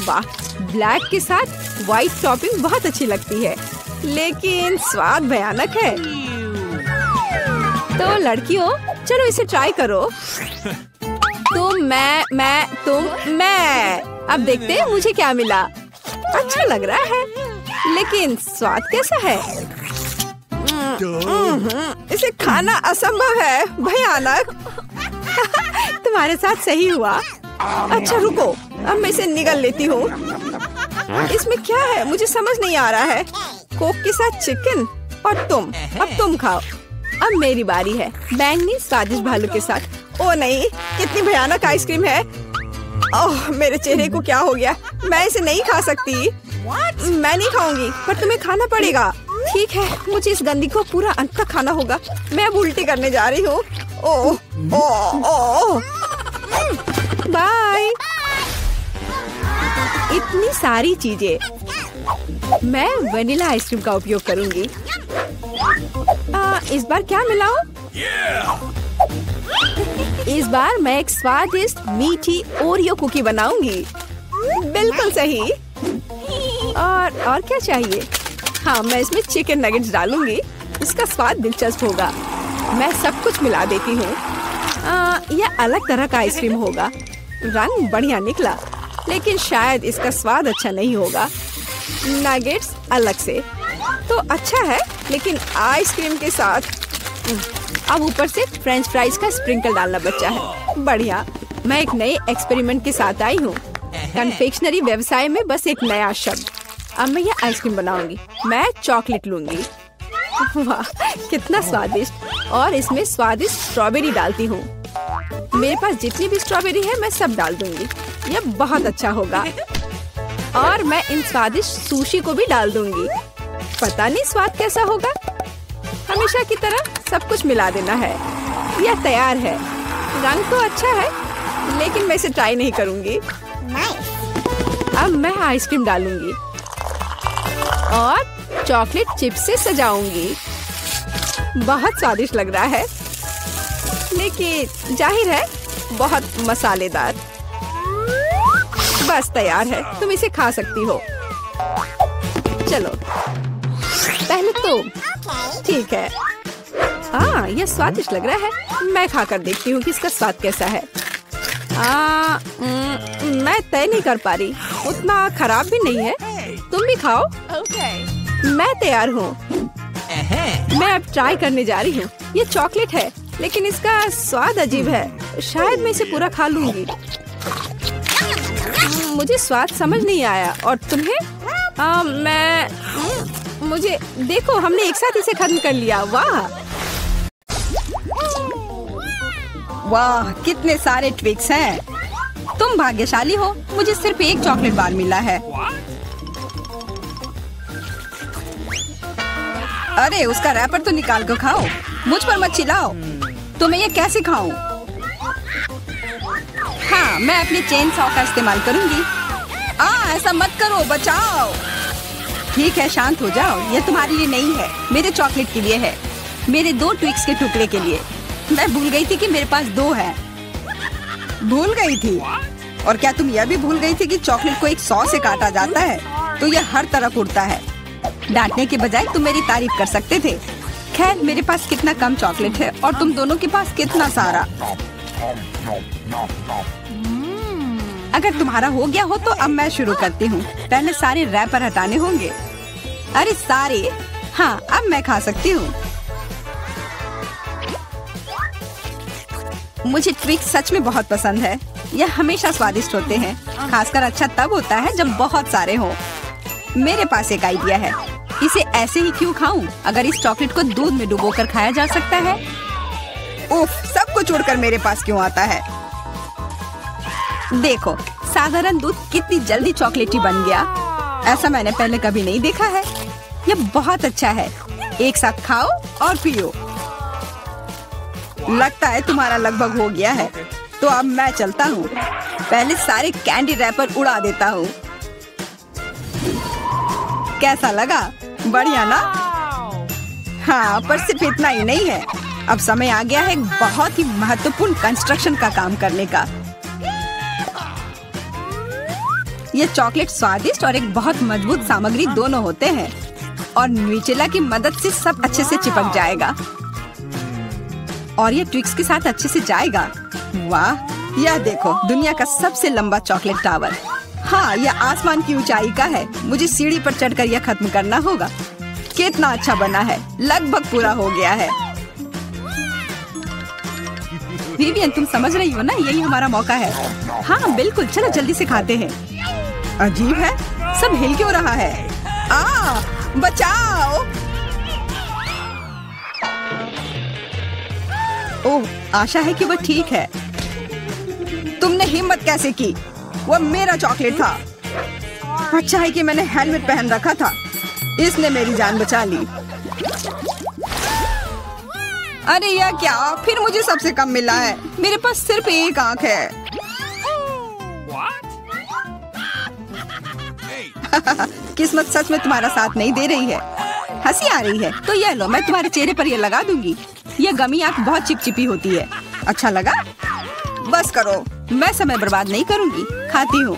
वाह, ब्लैक के साथ व्हाइट टॉपिंग बहुत अच्छी लगती है, लेकिन स्वाद भयानक है। तो लड़कियों, चलो इसे ट्राई करो। तुम, मैं। अब देखते हैं मुझे क्या मिला। अच्छा लग रहा है, लेकिन स्वाद कैसा है? इसे खाना असंभव है, भयानक। तुम्हारे साथ सही हुआ। अच्छा रुको, अब मैं इसे निगल लेती हूँ। इसमें क्या है मुझे समझ नहीं आ रहा है। कोक के साथ चिकन। और तुम, अब तुम खाओ। अब मेरी बारी है, बैंगनी स्वादिष्ट भालू के साथ। ओ नहीं, कितनी भयानक आइसक्रीम है। ओह, मेरे चेहरे को क्या हो गया? मैं इसे नहीं खा सकती। मैं नहीं खाऊंगी, पर तुम्हें खाना पड़ेगा। ठीक है, मुझे इस गंदी को पूरा अंत तक खाना होगा। मैं अब उल्टी करने जा रही हूँ। ओह, ओह, ओह। बाय। इतनी सारी चीजें। मैं वनीला आइसक्रीम का उपयोग करूंगी। इस बार क्या मिलाऊं? इस बार मैं एक स्वादिष्ट मीठी ओरियो कुकी बनाऊंगी। बिल्कुल सही। और क्या चाहिए? हाँ, मैं इसमें चिकन नगेट्स डालूंगी। इसका स्वाद दिलचस्प होगा। मैं सब कुछ मिला देती हूँ। यह अलग तरह का आइसक्रीम होगा। रंग बढ़िया निकला, लेकिन शायद इसका स्वाद अच्छा नहीं होगा। नगेट्स अलग से तो अच्छा है, लेकिन आइसक्रीम के साथ अब ऊपर से फ्रेंच फ्राइज का स्प्रिंकल डालना बचा है। बढ़िया। मैं एक नए एक्सपेरिमेंट के साथ आई हूँ। कन्फेक्शनरी व्यवसाय में बस एक नया शब्द। अब मैं ये आइसक्रीम बनाऊंगी। मैं चॉकलेट लूंगी। वाह, कितना स्वादिष्ट। और इसमें स्वादिष्ट स्ट्रॉबेरी डालती हूँ। मेरे पास जितनी भी स्ट्रॉबेरी है मैं सब डाल दूंगी। यह बहुत अच्छा होगा। और मैं इन स्वादिष्ट सुशी को भी डाल दूंगी। पता नहीं स्वाद कैसा होगा। हमेशा की तरह सब कुछ मिला देना है। यह तैयार है। रंग तो अच्छा है, लेकिन मैं इसे ट्राई नहीं करूंगी। अब मैं आइसक्रीम डालूंगी और चॉकलेट चिप्स से सजाऊंगी। बहुत स्वादिष्ट लग रहा है, लेकिन जाहिर है बहुत मसालेदार। बस तैयार है, तुम इसे खा सकती हो। चलो पहले तो ठीक है। यह स्वादिष्ट लग रहा है। मैं खाकर देखती हूँ कि इसका स्वाद कैसा है। मैं तय नहीं कर पा रही। उतना खराब भी नहीं है। तुम भी खाओ। मैं तैयार हूँ। मैं अब ट्राई करने जा रही हूँ। ये चॉकलेट है, लेकिन इसका स्वाद अजीब है। शायद मैं इसे पूरा खा लूंगी। मुझे स्वाद समझ नहीं आया। और तुम्हें? मुझे देखो, हमने एक साथ इसे खत्म कर लिया। वाह वाह, कितने सारे ट्विक्स हैं। तुम भाग्यशाली हो, मुझे सिर्फ एक चॉकलेट बार मिला है। अरे उसका रैपर तो निकाल कर खाओ, मुझ पर मत चिल्लाओ। तो मैं ये कैसे खाऊं? हाँ, मैं अपने चेन सॉ का इस्तेमाल करूंगी। ऐसा मत करो, बचाओ। ठीक है, शांत हो जाओ। ये तुम्हारे लिए नहीं है, मेरे चॉकलेट के लिए है, मेरे 2 ट्विक्स के टुकड़े के लिए। मैं भूल गई थी कि मेरे पास 2 है। भूल गई थी? और क्या तुम यह भी भूल गई थी कि चॉकलेट को एक सॉ से काटा जाता है तो यह हर तरफ उड़ता है? डांटने के बजाय तुम मेरी तारीफ कर सकते थे। खैर, मेरे पास कितना कम चॉकलेट है और तुम दोनों के पास कितना सारा। अगर तुम्हारा हो गया हो तो अब मैं शुरू करती हूँ। पहले सारे रैपर हटाने होंगे। अरे सारे? हाँ, अब मैं खा सकती हूँ। मुझे ट्विक्स सच में बहुत पसंद है। यह हमेशा स्वादिष्ट होते हैं। खासकर अच्छा तब होता है जब बहुत सारे हों। मेरे पास एक आइडिया है। इसे ऐसे ही क्यों खाऊं? अगर इस चॉकलेट को दूध में डुबोकर खाया जा सकता है। उफ, सब कुछ उड़कर मेरे पास क्यों आता है? देखो, साधारण दूध कितनी जल्दी चॉकलेटी बन गया। ऐसा मैंने पहले कभी नहीं देखा है। यह बहुत अच्छा है। एक साथ खाओ और पियो। लगता है तुम्हारा लगभग हो गया है, तो अब मैं चलता हूँ। पहले सारे कैंडी रैपर उड़ा देता हूँ। कैसा लगा? बढ़िया ना? हाँ, पर सिर्फ इतना ही नहीं है। अब समय आ गया है एक बहुत ही महत्वपूर्ण कंस्ट्रक्शन का काम करने का। ये चॉकलेट स्वादिष्ट और एक बहुत मजबूत सामग्री दोनों होते हैं, और न्यूटेला की मदद से सब अच्छे से चिपक जाएगा और ये ट्विक्स के साथ अच्छे से जाएगा। वाह, यह देखो, दुनिया का सबसे लंबा चॉकलेट टावर। हाँ, यह आसमान की ऊंचाई का है। मुझे सीढ़ी पर चढ़कर यह खत्म करना होगा। कितना अच्छा बना है, लगभग पूरा हो गया है। विवियन, तुम समझ रही हो ना, यही हमारा मौका है। हाँ बिल्कुल, चलो जल्दी से खाते हैं। अजीब है, सब हिल क्यों रहा है? बचाओ! ओह, आशा है कि वह ठीक है। तुमने हिम्मत कैसे की? वह मेरा चॉकलेट था। अच्छा है कि मैंने हेलमेट पहन रखा था। इसने मेरी जान बचा ली। अरे यह क्या? फिर मुझे सबसे कम मिला है। मेरे पास सिर्फ एक आंख है। किस्मत सच में तुम्हारा साथ नहीं दे रही है। हंसी आ रही है तो यह लो, मैं तुम्हारे चेहरे पर यह लगा दूंगी। यह गमी आंख बहुत चिपचिपी होती है। अच्छा लगा? बस करो, मैं समय बर्बाद नहीं करूंगी। खाती हूँ,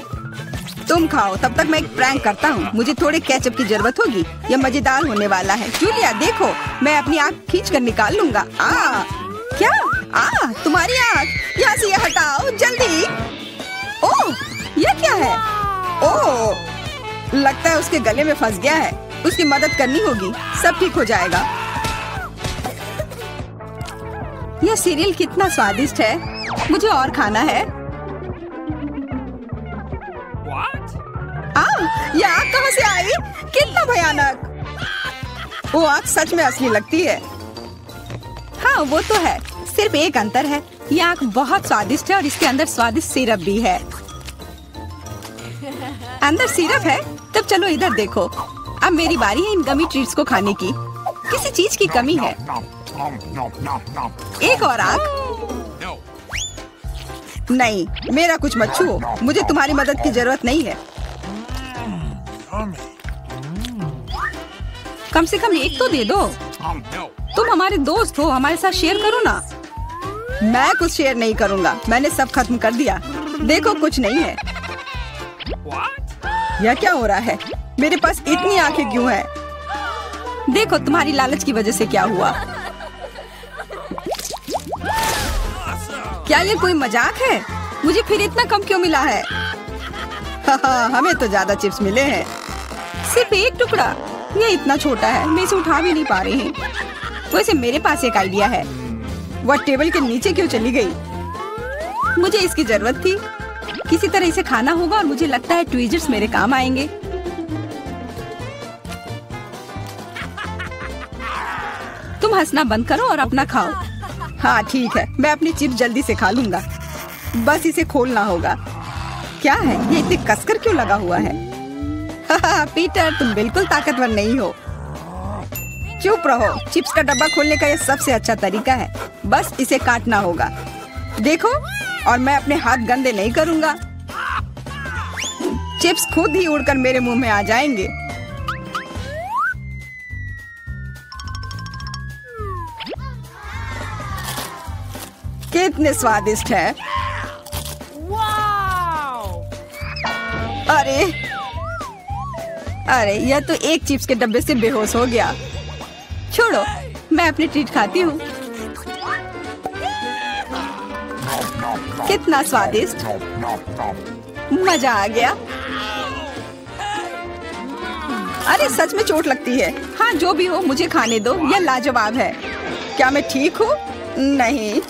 तुम खाओ। तब तक मैं एक प्रैंक करता हूँ। मुझे थोड़े केचप की जरूरत होगी। यह मजेदार होने वाला है। जूलिया देखो, मैं अपनी आँख खींच कर निकाल लूंगा। क्या? तुम्हारी आँख यहाँ से हटाओ जल्दी। ओह, यह क्या है? ओह, लगता है उसके गले में फंस गया है। उसकी मदद करनी होगी, सब ठीक हो जाएगा। यह सीरियल कितना स्वादिष्ट है। मुझे और खाना है। यह आग कहाँ से आई? कितना भयानक! वो आग सच में असली लगती है। हाँ वो तो है, सिर्फ एक अंतर है, यह आग बहुत स्वादिष्ट है और इसके अंदर स्वादिष्ट सिरप भी है। अंदर सिरप है? तब चलो इधर देखो। अब मेरी बारी है इन गमी ट्रीट्स को खाने की। किसी चीज की कमी है। एक और आग? नहीं, मेरा कुछ मत छुओ। मुझे तुम्हारी मदद की जरूरत नहीं है। कम से कम एक तो दे दो। तुम हमारे दोस्त हो, हमारे साथ शेयर करो ना। मैं कुछ शेयर नहीं करूँगा, मैंने सब खत्म कर दिया। देखो कुछ नहीं है। यह क्या हो रहा है? मेरे पास इतनी आंखें क्यों हैं? देखो तुम्हारी लालच की वजह से क्या हुआ। क्या ये कोई मजाक है? मुझे फिर इतना कम क्यों मिला है? हमें तो ज्यादा चिप्स मिले हैं। सिर्फ एक टुकड़ा? ये इतना छोटा है, मैं इसे उठा भी नहीं पा रही हूँ। वैसे मेरे पास एक आइडिया है। वह टेबल के नीचे क्यों चली गई? मुझे इसकी जरूरत थी। किसी तरह इसे खाना होगा और मुझे लगता है ट्वीजर्स मेरे काम आएंगे। तुम हंसना बंद करो और अपना खाओ। हाँ ठीक है, मैं अपनी चिप्स जल्दी से खा लूंगा। बस इसे खोलना होगा। क्या है ये इतनी कसकर क्यों लगा हुआ है? पीटर, तुम बिल्कुल ताकतवर नहीं हो। चुप रहो। चिप्स का डब्बा खोलने का ये सबसे अच्छा तरीका है। बस इसे काटना होगा। देखो, और मैं अपने हाथ गंदे नहीं करूंगा। चिप्स खुद ही उड़कर मेरे मुंह में आ जाएंगे। कितने स्वादिष्ट है। अरे यह तो एक चिप्स के डब्बे से बेहोश हो गया। छोड़ो, मैं अपनी ट्रीट खाती हूँ। कितना स्वादिष्ट, मजा आ गया। अरे सच में चोट लगती है। हाँ जो भी हो, मुझे खाने दो। यह लाजवाब है। क्या मैं ठीक हूँ? नहीं,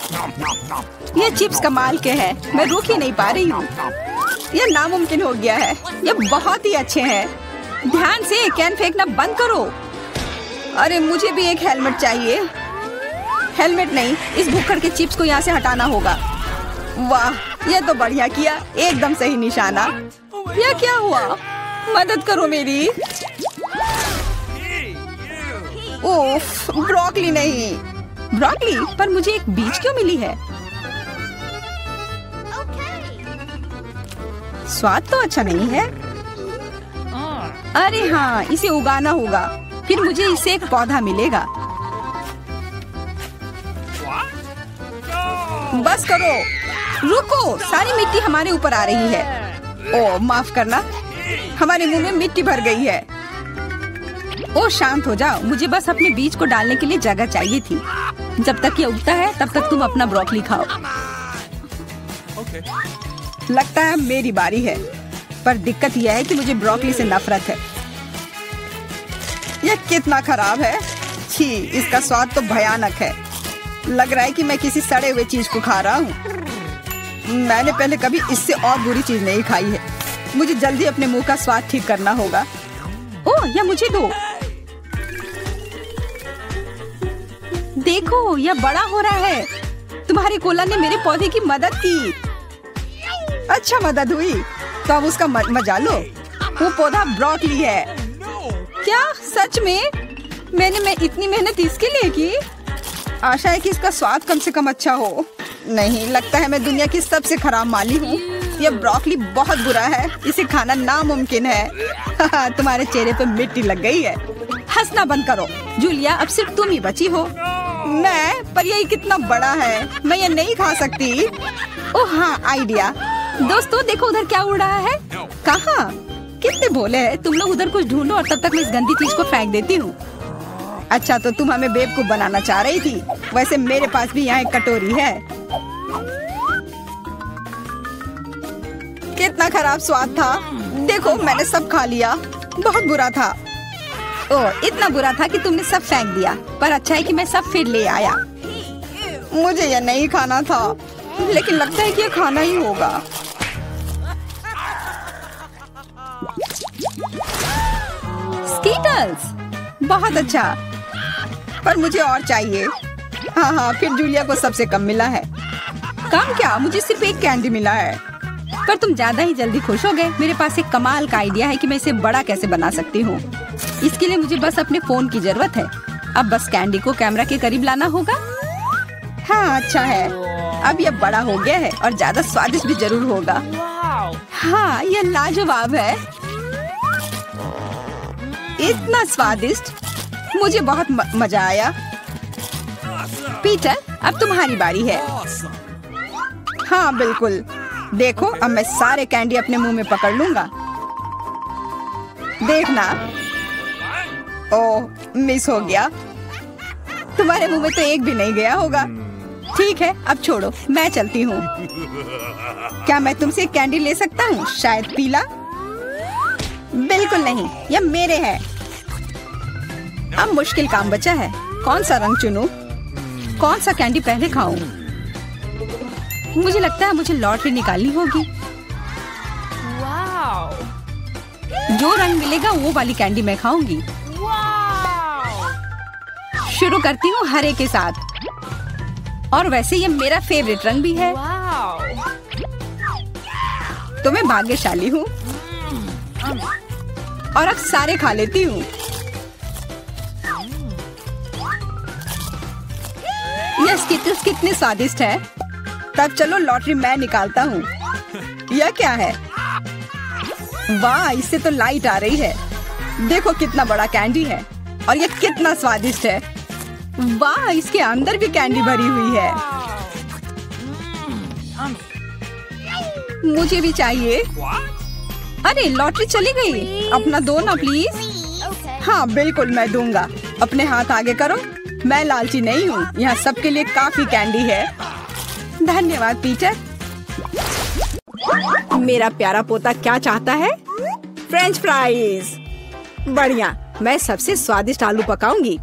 ये चिप्स कमाल के हैं। मैं रुक ही नहीं पा रही हूँ। यह नामुमकिन हो गया है। यह बहुत ही अच्छे हैं। ध्यान से, कैन फेंकना बंद करो। अरे मुझे भी एक हेलमेट चाहिए। हेलमेट नहीं, इस भुक्कड़ के चिप्स को यहाँ से हटाना होगा। वाह, यह तो बढ़िया किया। एकदम सही निशाना। यह क्या हुआ? मदद करो मेरी। उफ, ब्रोकली नहीं। ब्रोकली? पर मुझे एक बीज क्यों मिली है? स्वाद तो अच्छा नहीं है। अरे हाँ, इसे उगाना होगा। फिर मुझे इससे एक पौधा मिलेगा। बस करो। रुको, सारी मिट्टी हमारे ऊपर आ रही है। ओह माफ करना, हमारे मुंह में मिट्टी भर गई है। ओह शांत हो जाओ। मुझे बस अपने बीज को डालने के लिए जगह चाहिए थी। जब तक ये उगता है तब तक तुम अपना ब्रोकली खाओ। लगता है मेरी बारी है, पर दिक्कत यह है कि मुझे ब्रोकली से नफरत है। यह कितना खराब है। छी, इसका स्वाद तो भयानक है। लग रहा है कि मैं किसी सड़े हुए चीज को खा रहा हूँ। मैंने पहले कभी इससे और बुरी चीज नहीं खाई है। मुझे जल्दी अपने मुंह का स्वाद ठीक करना होगा। ओह, यह मुझे दो। देखो, यह बड़ा हो रहा है। तुम्हारे कोला ने मेरे पौधे की मदद की। अच्छा मदद हुई, तो अब उसका मजा लो। वो पौधा ब्रोकली है। क्या सच में? मैं इतनी मेहनत इसके लिए की। आशा है कि इसका स्वाद कम से कम अच्छा हो। नहीं, लगता है मैं दुनिया की सबसे खराब माली हूँ। यह ब्रोकली बहुत बुरा है। इसे खाना नामुमकिन है। तुम्हारे चेहरे पे मिट्टी लग गई है। हंसना बंद करो। जूलिया, अब सिर्फ तुम ही बची हो। मैं? पर यही कितना बड़ा है। मैं ये नहीं खा सकती। ओह हाँ, आइडिया। दोस्तों देखो, उधर क्या उड़ रहा है। कहाँ? कितने भोले हैं तुम लोग। उधर कुछ ढूंढो और तब तक मैं इस गंदी चीज को फेंक देती हूँ। अच्छा, तो तुम हमें बेवकूफ बनाना चाह रही थी। वैसे मेरे पास भी यहाँ एक कटोरी है। कितना खराब स्वाद था। देखो, मैंने सब खा लिया। बहुत बुरा था। ओह, इतना बुरा था कि तुमने सब फेंक दिया। पर अच्छा है कि मैं सब फिर ले आया। मुझे यह नहीं खाना था, लेकिन लगता है कि यह खाना ही होगा। स्कीटल्स, बहुत अच्छा। पर मुझे और चाहिए। हाँ, फिर जूलिया को सबसे कम मिला है। कम क्या? मुझे सिर्फ एक कैंडी मिला है। पर तुम ज्यादा ही जल्दी खुश हो गए। मेरे पास एक कमाल का आइडिया है कि मैं इसे बड़ा कैसे बना सकती हूँ। इसके लिए मुझे बस अपने फोन की जरूरत है। अब बस कैंडी को कैमरा के करीब लाना होगा। हाँ अच्छा है। अब यह बड़ा हो गया है और ज्यादा स्वादिष्ट भी जरूर होगा। हाँ, यह लाजवाब है। इतना स्वादिष्ट, मुझे बहुत मजा आया। पीटर, अब तुम्हारी बारी है। हाँ बिल्कुल। देखो, अब मैं सारे कैंडी अपने मुंह में पकड़ लूंगा। देखना। ओह, मिस हो गया। तुम्हारे मुंह में तो एक भी नहीं गया होगा। ठीक है, अब छोड़ो, मैं चलती हूँ। क्या मैं तुमसे कैंडी ले सकता हूँ? शायद पीला? बिल्कुल नहीं, यह मेरे हैं। अब मुश्किल काम बचा है। कौन सा रंग चुनूं? कौन सा कैंडी पहले खाऊं? मुझे लगता है मुझे लॉटरी निकालनी होगी। जो रंग मिलेगा वो वाली कैंडी मैं खाऊंगी। शुरू करती हूँ हरे के साथ। और वैसे ये मेरा फेवरेट रंग भी है। तो मैं भाग्यशाली हूँ और अब सारे खा लेती हूँ। ये स्किटल्स कितने स्वादिष्ट है। तब चलो लॉटरी मैं निकालता हूँ। यह क्या है? वाह, इससे तो लाइट आ रही है। देखो कितना बड़ा कैंडी है और ये कितना स्वादिष्ट है। वाह, इसके अंदर भी कैंडी भरी हुई है। मुझे भी चाहिए। अरे लॉटरी चली गई। अपना दो ना प्लीज। हाँ बिल्कुल मैं दूंगा। अपने हाथ आगे करो। मैं लालची नहीं हूँ। यहाँ सबके लिए काफी कैंडी है। धन्यवाद पीटर। मेरा प्यारा पोता क्या चाहता है? French fries. बढ़िया, मैं सबसे स्वादिष्ट आलू पकाऊंगी।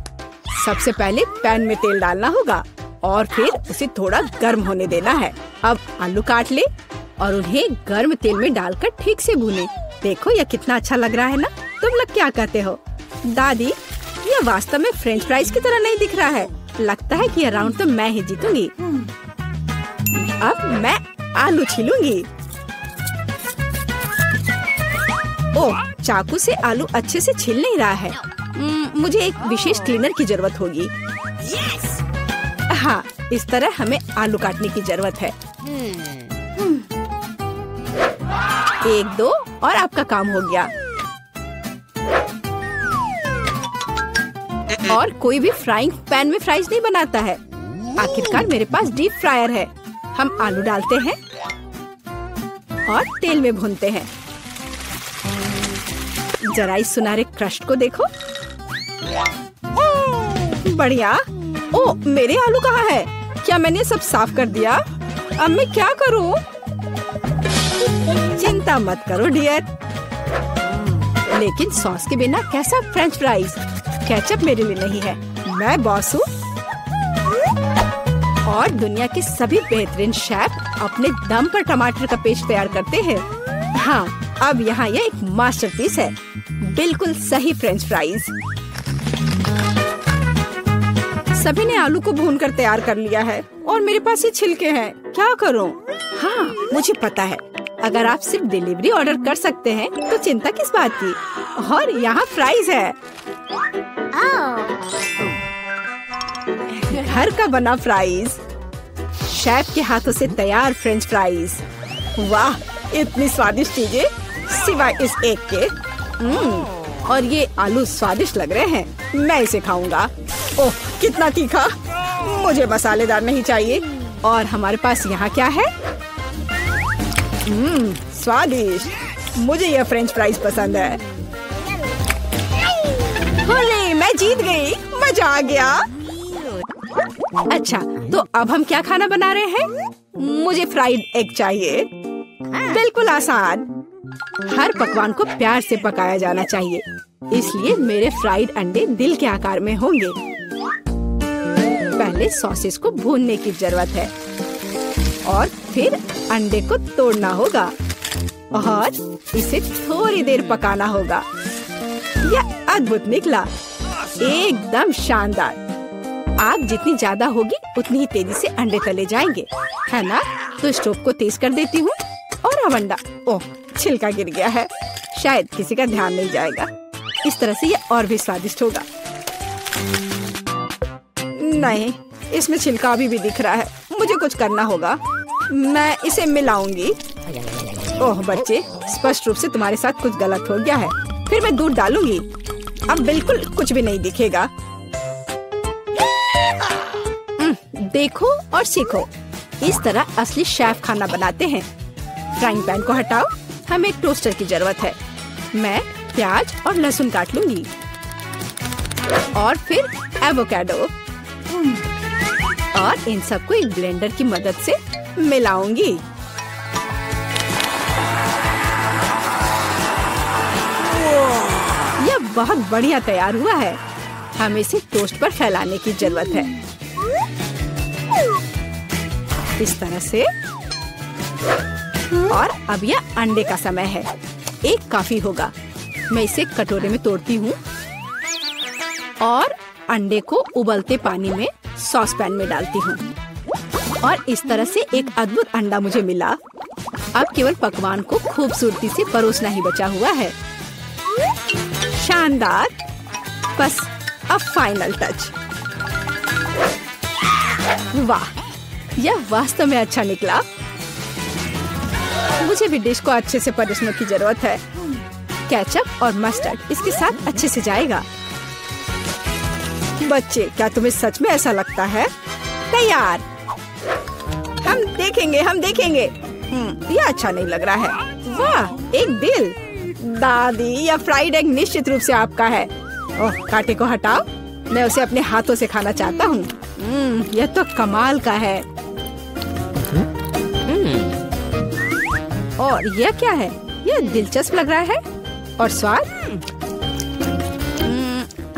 सबसे पहले पैन में तेल डालना होगा और फिर उसे थोड़ा गर्म होने देना है। अब आलू काट ले और उन्हें गर्म तेल में डालकर ठीक से भूने। देखो यह कितना अच्छा लग रहा है ना? तुम लोग क्या कहते हो? दादी, यह वास्तव में फ्रेंच फ्राइज की तरह नहीं दिख रहा है। लगता है कि यह राउंड तो मैं ही जीतूंगी। अब मैं आलू छीलूंगी। ओह, चाकू से आलू अच्छे से छिल नहीं रहा है। मुझे एक विशेष क्लीनर की जरूरत होगी। हाँ, इस तरह हमें आलू काटने की जरूरत है। 1, 2 और आपका काम हो गया। और कोई भी फ्राइंग पैन में फ्राइज नहीं बनाता है। आखिरकार मेरे पास डीप फ्रायर है। हम आलू डालते हैं और तेल में भूनते हैं। जरा इस सुनहरे क्रस्ट को देखो। बढ़िया। ओ, मेरे आलू कहाँ है? क्या मैंने सब साफ कर दिया? अब मैं क्या करूं? चिंता मत करो डियर। लेकिन सॉस के बिना कैसा फ्रेंच फ्राइज? केचप मेरे लिए नहीं है। मैं बॉस हूँ और दुनिया के सभी बेहतरीन शेफ अपने दम पर टमाटर का पेस्ट तैयार करते हैं। हाँ, अब यहाँ यह एक मास्टरपीस है। बिल्कुल सही फ्रेंच फ्राइज। सभी ने आलू को भूनकर तैयार कर लिया है और मेरे पास ये छिलके हैं। क्या करूं? हाँ, मुझे पता है। अगर आप सिर्फ डिलीवरी ऑर्डर कर सकते हैं तो चिंता किस बात की। और यहाँ फ्राइज है। घर का बना फ्राइज। शेफ के हाथों से तैयार फ्रेंच फ्राइज। वाह, इतनी स्वादिष्ट चीजें सिवाय इस एक के। और ये आलू स्वादिष्ट लग रहे हैं। मैं इसे खाऊंगा। ओह, कितना तीखा। मुझे मसालेदार नहीं चाहिए। और हमारे पास यहाँ क्या है? स्वादिष्ट। मुझे यह फ्रेंच फ्राइज पसंद है। अरे, मैं जीत गई। मजा आ गया। अच्छा, तो अब हम क्या खाना बना रहे हैं? मुझे फ्राइड एग चाहिए। बिल्कुल आसान। हर पकवान को प्यार से पकाया जाना चाहिए, इसलिए मेरे फ्राइड अंडे दिल के आकार में होंगे। पहले सॉसेस को भूनने की जरूरत है और फिर अंडे को तोड़ना होगा और इसे थोड़ी देर पकाना होगा। यह अद्भुत निकला। एकदम शानदार। आग जितनी ज्यादा होगी उतनी ही तेजी से अंडे तले जाएंगे, है ना? तो स्टोव को तेज कर देती हूँ और अब अंडा। ओह, छिलका गिर गया है। शायद किसी का ध्यान नहीं जाएगा। इस तरह से यह और भी स्वादिष्ट होगा। नहीं, इसमें छिलका अभी भी दिख रहा है। मुझे कुछ करना होगा। मैं इसे मिलाऊंगी। ओह बच्चे, स्पष्ट रूप से तुम्हारे साथ कुछ गलत हो गया है। फिर मैं दूध डालूंगी। अब बिल्कुल कुछ भी नहीं दिखेगा। देखो और सीखो। इस तरह असली शेफ खाना बनाते हैं। फ्राइंग पैन को हटाओ। हमें एक टोस्टर की जरूरत है। मैं प्याज और लहसुन काट लूंगी और फिर एवोकाडो और इन सबको एक ब्लेंडर की मदद से मिलाऊंगी। यह बहुत बढ़िया तैयार हुआ है। हमें इसे टोस्ट पर फैलाने की जरूरत है। इस तरह से और अब यह अंडे का समय है। एक काफी होगा। मैं इसे कटोरे में तोड़ती हूँ और अंडे को उबलते पानी में सॉस पैन में डालती हूँ और इस तरह से एक अद्भुत अंडा मुझे मिला। अब केवल पकवान को खूबसूरती से परोसना ही बचा हुआ है। शानदार। बस अब फाइनल टच। वाह, यह वास्तव में अच्छा निकला। मुझे भी डिश को अच्छे से परोसने की जरूरत है। केचप और मस्टर्ड इसके साथ अच्छे से जाएगा। बच्चे, क्या तुम्हें सच में ऐसा लगता है? तैयार। हम देखेंगे। यह अच्छा नहीं लग रहा है। वाह, एक दिल। दादी, यह फ्राइड एग निश्चित रूप से आपका है। ओह, कांटे को हटाओ। मैं उसे अपने हाथों से खाना चाहता हूँ। यह तो कमाल का है। और यह क्या है? यह दिलचस्प लग रहा है। और स्वाद?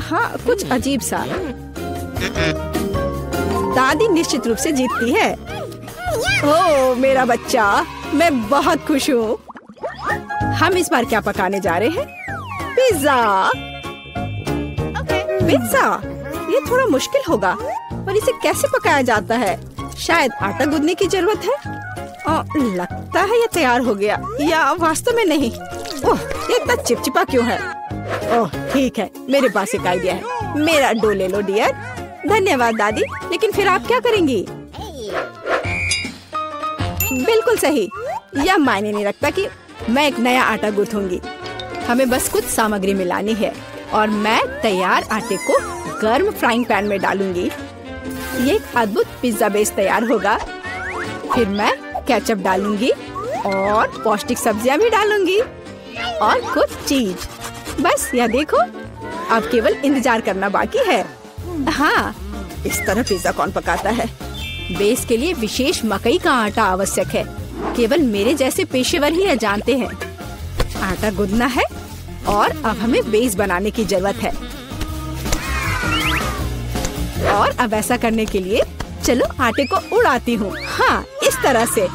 हाँ, कुछ अजीब सा। दादी निश्चित रूप से जीतती है। ओह, मेरा बच्चा, मैं बहुत खुश हूँ। हम इस बार क्या पकाने जा रहे हैं? पिज्जा। पिज्जा, ये थोड़ा मुश्किल होगा। पर इसे कैसे पकाया जाता है? शायद आटा गूंदने की जरूरत है। लगता है ये तैयार हो गया, या वास्तव में नहीं। ओह, ये इतना चिपचिपा क्यों है? ओह, ठीक है, मेरे पास एक आइडिया है। मेरा डो ले लो डियर। धन्यवाद दादी। लेकिन फिर आप क्या करेंगी? बिल्कुल सही। यह मायने नहीं रखता कि मैं एक नया आटा गूंथूंगी। हमें बस कुछ सामग्री मिलानी है और मैं तैयार आटे को गर्म फ्राइंग पैन में डालूंगी। ये एक अद्भुत पिज्जा बेस तैयार होगा। फिर मैं केचप डालूंगी और पौष्टिक सब्जियां भी डालूंगी और कुछ चीज। बस यह देखो, अब केवल इंतजार करना बाकी है। हाँ, इस तरह पिज्जा कौन पकाता है? बेस के लिए विशेष मकई का आटा आवश्यक है। केवल मेरे जैसे पेशेवर ही यह जानते हैं। आटा गूंदना है और अब हमें बेस बनाने की जरूरत है। और अब ऐसा करने के लिए चलो आटे को उड़ाती हूँ। हाँ, इस तरह से।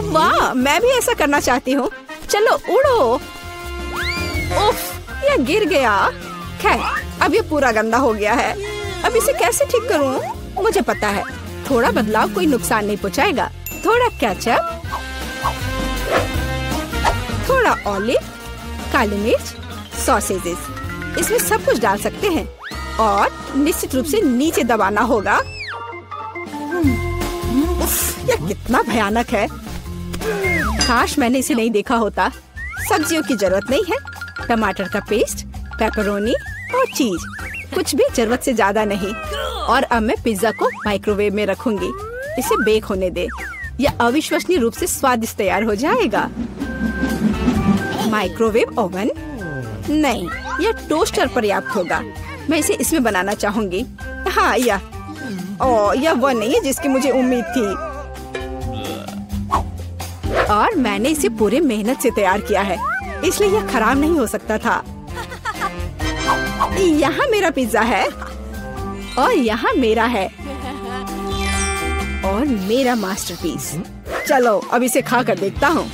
वाह, मैं भी ऐसा करना चाहती हूँ। चलो उड़ो। उफ, यह गिर गया। खैर, अब ये पूरा गंदा हो गया है। अब इसे कैसे ठीक करूँ? मुझे पता है, थोड़ा बदलाव कोई नुकसान नहीं पहुँचाएगा। थोड़ा केचप, थोड़ा ऑलिव, काली मिर्च, सॉसेजेस, इसमें सब कुछ डाल सकते हैं और निश्चित रूप से नीचे दबाना होगा। उफ, यह कितना भयानक है। काश मैंने इसे नहीं देखा होता। सब्जियों की जरूरत नहीं है। टमाटर का पेस्ट, पेपरोनी और चीज, कुछ भी जरूरत से ज्यादा नहीं। और अब मैं पिज्जा को माइक्रोवेव में रखूंगी। इसे बेक होने दे। यह अविश्वसनीय रूप से स्वादिष्ट तैयार हो जाएगा। माइक्रोवेव ओवन नहीं, यह टोस्टर पर्याप्त होगा। मैं इसे इसमें बनाना चाहूंगी। हाँ, यह वो नहीं है जिसकी मुझे उम्मीद थी। और मैंने इसे पूरे मेहनत से तैयार किया है, इसलिए यह खराब नहीं हो सकता था। यहाँ मेरा पिज्जा है और यहाँ मेरा है और मेरा मास्टरपीस। चलो अब इसे खा कर देखता हूँ।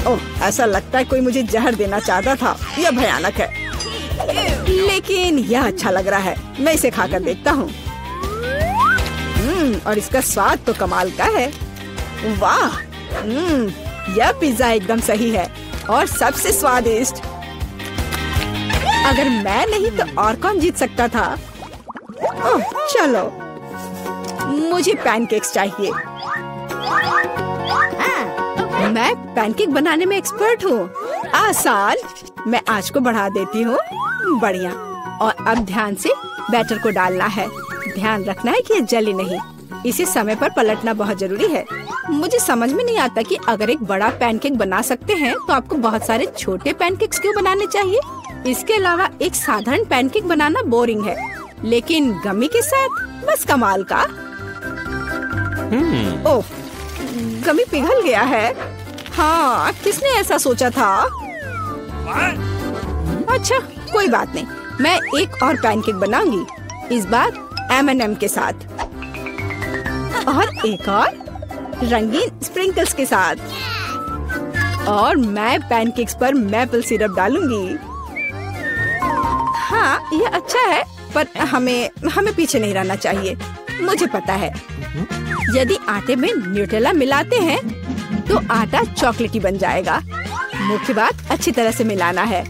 ओह, ऐसा लगता है कोई मुझे जहर देना चाहता था। यह भयानक है, लेकिन यह अच्छा लग रहा है। मैं इसे खा कर देखता हूँ। और इसका स्वाद तो कमाल का है। वाह, यह पिज्जा एकदम सही है और सबसे स्वादिष्ट। अगर मैं नहीं तो और कौन जीत सकता था? ओह, चलो, मुझे पैनकेक्स चाहिए। मैं पैनकेक बनाने में एक्सपर्ट हूँ। आसान। मैं आंच को बढ़ा देती हूँ। बढ़िया। और अब ध्यान से बैटर को डालना है। ध्यान रखना है कि ये जले नहीं। इसे समय पर पलटना बहुत जरूरी है। मुझे समझ में नहीं आता कि अगर एक बड़ा पैनकेक बना सकते हैं तो आपको बहुत सारे छोटे पैनकेक्स क्यों बनाने चाहिए? इसके अलावा एक साधारण पैनकेक बनाना बोरिंग है, लेकिन गमी के साथ बस कमाल का। ओह, गमी पिघल गया है। हाँ, किसने ऐसा सोचा था? अच्छा, कोई बात नहीं। मैं एक और पैनकेक बनाऊंगी, इस बार M&M के साथ। और एक और। रंगीन स्प्रिंकल्स के साथ। और मैं पैनकेक्स पर मैपल सिरप डालूंगी। हाँ, ये अच्छा है, पर हमें पीछे नहीं रहना चाहिए। मुझे पता है, यदि आटे में न्यूटेला मिलाते हैं तो आटा चॉकलेटी बन जाएगा। मुख्य बात अच्छी तरह से मिलाना है।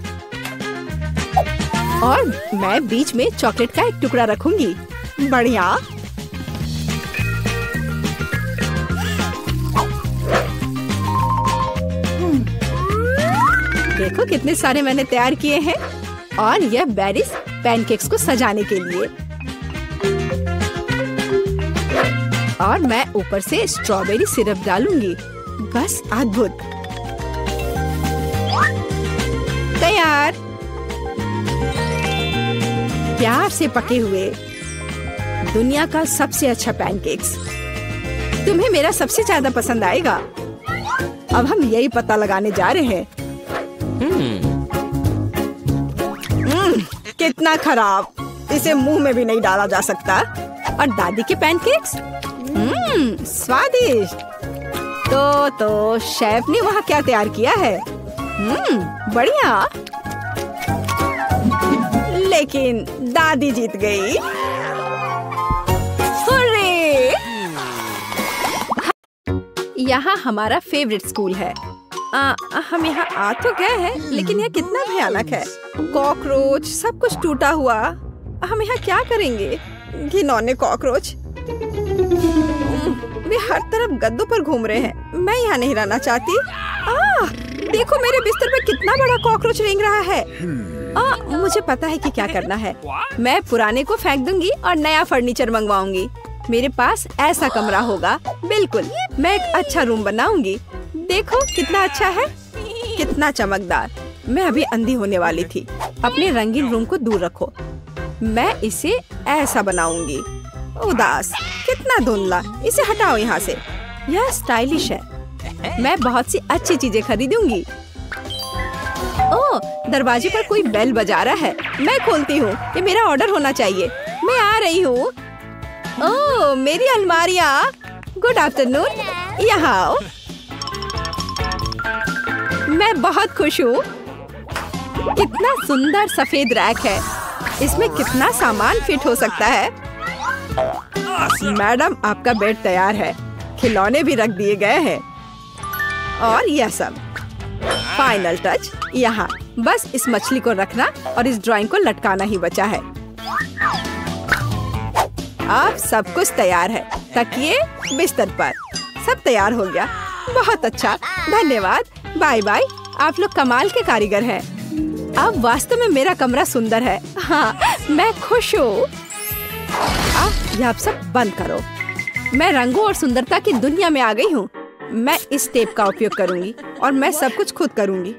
और मैं बीच में चॉकलेट का एक टुकड़ा रखूंगी। बढ़िया। देखो कितने सारे मैंने तैयार किए हैं। और यह बेरीज पैनकेक्स को सजाने के लिए। और मैं ऊपर से स्ट्रॉबेरी सिरप डालूंगी। बस अद्भुत। तैयार। प्यार से पके हुए दुनिया का सबसे अच्छा पैनकेक्स। तुम्हें मेरा सबसे ज्यादा पसंद आएगा। अब हम यही पता लगाने जा रहे हैं। कितना खराब। इसे मुंह में भी नहीं डाला जा सकता। और दादी के पैनकेक्स स्वादिष्ट। तो शेफ ने वहाँ क्या तैयार किया है? बढ़िया। लेकिन दादी जीत गई। हुर्रे! यहाँ हमारा फेवरेट स्कूल है। हम यहाँ आ तो गए हैं, लेकिन यह कितना भयानक है। कॉकरोच, सब कुछ टूटा हुआ। हम यहाँ क्या करेंगे? घिनौने कॉकरोच। वे हर तरफ गद्दों पर घूम रहे हैं। मैं यहाँ नहीं रहना चाहती। देखो मेरे बिस्तर पे कितना बड़ा कॉकरोच रेंग रहा है। मुझे पता है कि क्या करना है। मैं पुराने को फेंक दूंगी और नया फर्नीचर मंगवाऊंगी। मेरे पास ऐसा कमरा होगा। बिल्कुल, मैं एक अच्छा रूम बनाऊंगी। देखो कितना अच्छा है, कितना चमकदार। मैं अभी अंधी होने वाली थी। अपने रंगीन रूम को दूर रखो। मैं इसे ऐसा बनाऊंगी। उदास, कितना धुंधला। इसे हटाओ यहाँ से। यह स्टाइलिश है। मैं बहुत सी अच्छी चीजें खरीदूंगी। ओह, दरवाजे पर कोई बेल बजा रहा है। मैं खोलती हूँ। ये मेरा ऑर्डर होना चाहिए। मैं आ रही हूँ। ओह, मेरी अलमारियाँ। Good afternoon. यहाँ आओ। मैं बहुत खुश हूँ। कितना सुंदर सफेद रैक है। इसमें कितना सामान फिट हो सकता है। मैडम, आपका बेड तैयार है। खिलौने भी रख दिए गए हैं। और यह सब। फाइनल टच यहाँ। बस इस मछली को रखना और इस ड्राइंग को लटकाना ही बचा है। अब सब कुछ तैयार है। तकिए, बिस्तर पर। सब तैयार हो गया। बहुत अच्छा, धन्यवाद। Bye bye. आप लोग कमाल के कारीगर हैं। अब वास्तव में मेरा कमरा सुंदर है। हाँ, मैं खुश हूँ। अब यह सब बंद करो। मैं रंगों और सुंदरता की दुनिया में आ गई हूँ। मैं इस टेप का उपयोग करूंगी और मैं सब कुछ खुद करूंगी।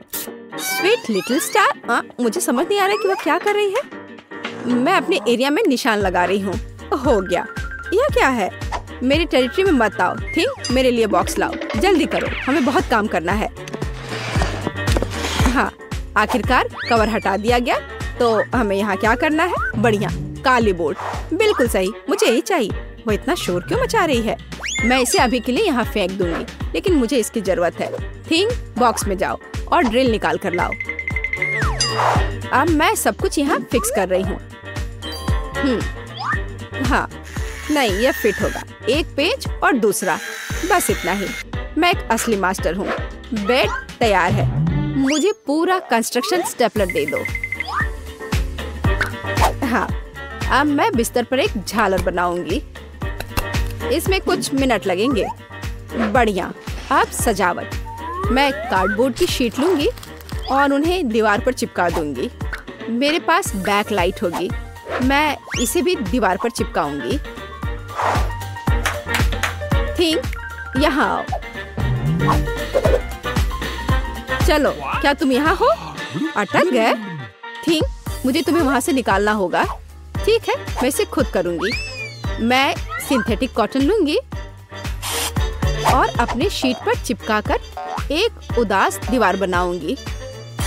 Sweet little star. मुझे समझ नहीं आ रहा कि वह क्या कर रही है। मैं अपने एरिया में निशान लगा रही हूँ। हो गया। यह क्या है? मेरी टेरिटरी में मत आओ। थिंक, मेरे लिए बॉक्स लाओ। जल्दी करो, हमें बहुत काम करना है। हाँ, आखिरकार कवर हटा दिया गया। तो हमें यहाँ क्या करना है? बढ़िया, काली बोर्ड। बिल्कुल सही, मुझे यही चाहिए। वो इतना शोर क्यों मचा रही है? मैं इसे अभी के लिए यहाँ फेंक दूंगी, लेकिन मुझे इसकी जरूरत है। थिंक, बॉक्स में जाओ और ड्रिल निकाल कर लाओ। अब मैं सब कुछ यहाँ फिक्स कर रही हूँ। हाँ, नहीं, यह फिट होगा। एक पेज और दूसरा। बस इतना ही। मैं एक असली मास्टर हूँ। बेड तैयार है। मुझे पूरा कंस्ट्रक्शन स्टेपलर दे दो। हाँ, अब मैं बिस्तर पर एक झालर बनाऊंगी। इसमें कुछ मिनट लगेंगे। बढ़िया। अब सजावट। मैं कार्डबोर्ड की शीट लूंगी और उन्हें दीवार पर चिपका दूंगी। मेरे पास बैक लाइट होगी। मैं इसे भी दीवार पर चिपकाऊंगी। थिंक, यहाँ आओ। चलो, क्या तुम यहाँ हो? अटक गए? थिंक, मुझे तुम्हें वहाँ से निकालना होगा। ठीक है, मैं इसे खुद करूंगी। मैं सिंथेटिक कॉटन लूंगी और अपने शीट पर चिपकाकर एक उदास दीवार बनाऊंगी।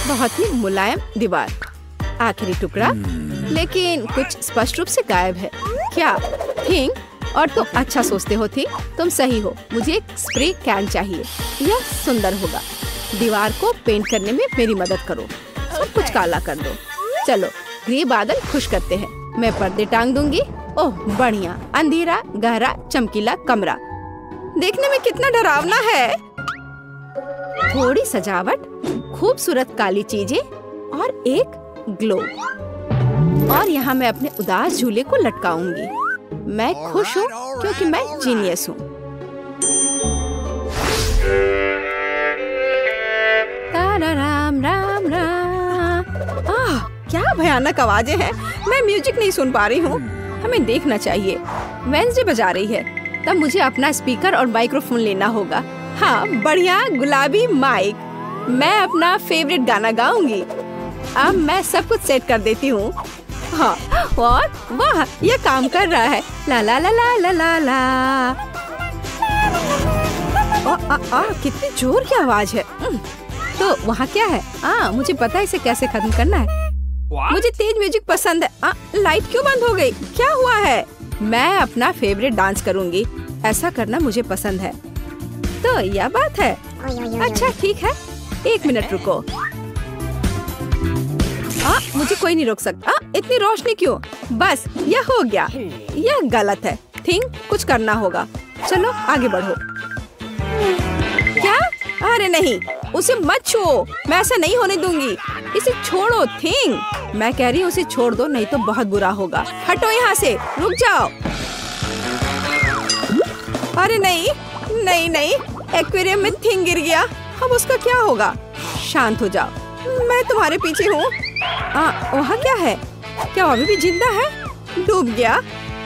बहुत ही मुलायम दीवार। आखिरी टुकड़ा, लेकिन कुछ स्पष्ट रूप से गायब है। क्या? थिंक, और तुम अच्छा सोचते हो थी, तुम सही हो। मुझे एक स्प्रे कैन चाहिए, यह सुंदर होगा। दीवार को पेंट करने में मेरी मदद करो, सब कुछ काला कर दो। चलो ग्रे बादल खुश करते हैं। मैं पर्दे टांग दूंगी। ओह बढ़िया, अंधेरा गहरा चमकीला कमरा देखने में कितना डरावना है। थोड़ी सजावट, खूबसूरत काली चीजें और एक ग्लोब। और यहाँ मैं अपने उदास झूले को लटकाऊंगी। मैं खुश हूँ क्योंकि मैं जीनियस हूँ। राम राम राम। क्या भयानक आवाजें हैं। मैं म्यूजिक नहीं सुन पा रही हूँ। हमें देखना चाहिए। वेंसडे बजा रही है, तब मुझे अपना स्पीकर और माइक्रोफोन लेना होगा। हाँ बढ़िया, गुलाबी माइक। मैं अपना फेवरेट गाना गाऊंगी। अब मैं सब कुछ सेट कर देती हूँ। हाँ, और वाह, ये काम कर रहा है। ला ला ला ला ला ला ला। कितनी जोर की आवाज है। तो वहाँ क्या है? मुझे पता है इसे कैसे खत्म करना है। मुझे तेज म्यूजिक पसंद है। लाइट क्यों बंद हो गई? क्या हुआ है? मैं अपना फेवरेट डांस करूँगी। ऐसा करना मुझे पसंद है। तो यह बात है। अच्छा ठीक है, 1 मिनट रुको। मुझे कोई नहीं रोक सकता। इतनी रोशनी क्यों? बस यह हो गया। यह गलत है। थिंक कुछ करना होगा। चलो आगे बढ़ो। क्या? अरे नहीं, उसे मत छुओ। मैं ऐसा नहीं होने दूंगी। इसे छोड़ो थिंक। मैं कह रही हूँ उसे छोड़ दो, नहीं तो बहुत बुरा होगा। हटो यहाँ से, रुक जाओ। अरे नहीं नहीं नहीं, एक्वेरियम में थिंग गिर गया। अब उसका क्या होगा? शांत हो जाओ, मैं तुम्हारे पीछे हूँ। वहाँ क्या है? क्या वो अभी भी जिंदा है? डूब गया?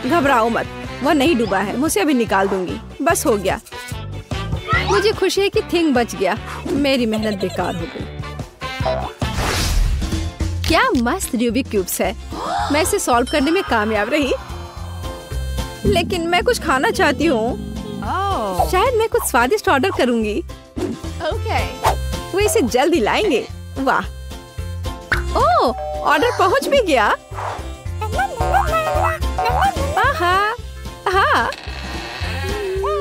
घबराओ मत, वो नहीं डूबा है। मुझे अभी निकाल दूंगी। बस हो गया। मुझे खुशी है कि थिंग बच गया। मेरी मेहनत बेकार हो गई। क्या मस्त रूबिक क्यूब्स है। मैं इसे सॉल्व करने में कामयाब रही, लेकिन मैं कुछ खाना चाहती हूँ। शायद मैं कुछ स्वादिष्ट ऑर्डर करूँगी। वो इसे जल्दी लाएंगे। वाह, ओह, ऑर्डर पहुँच भी गया। हाँ,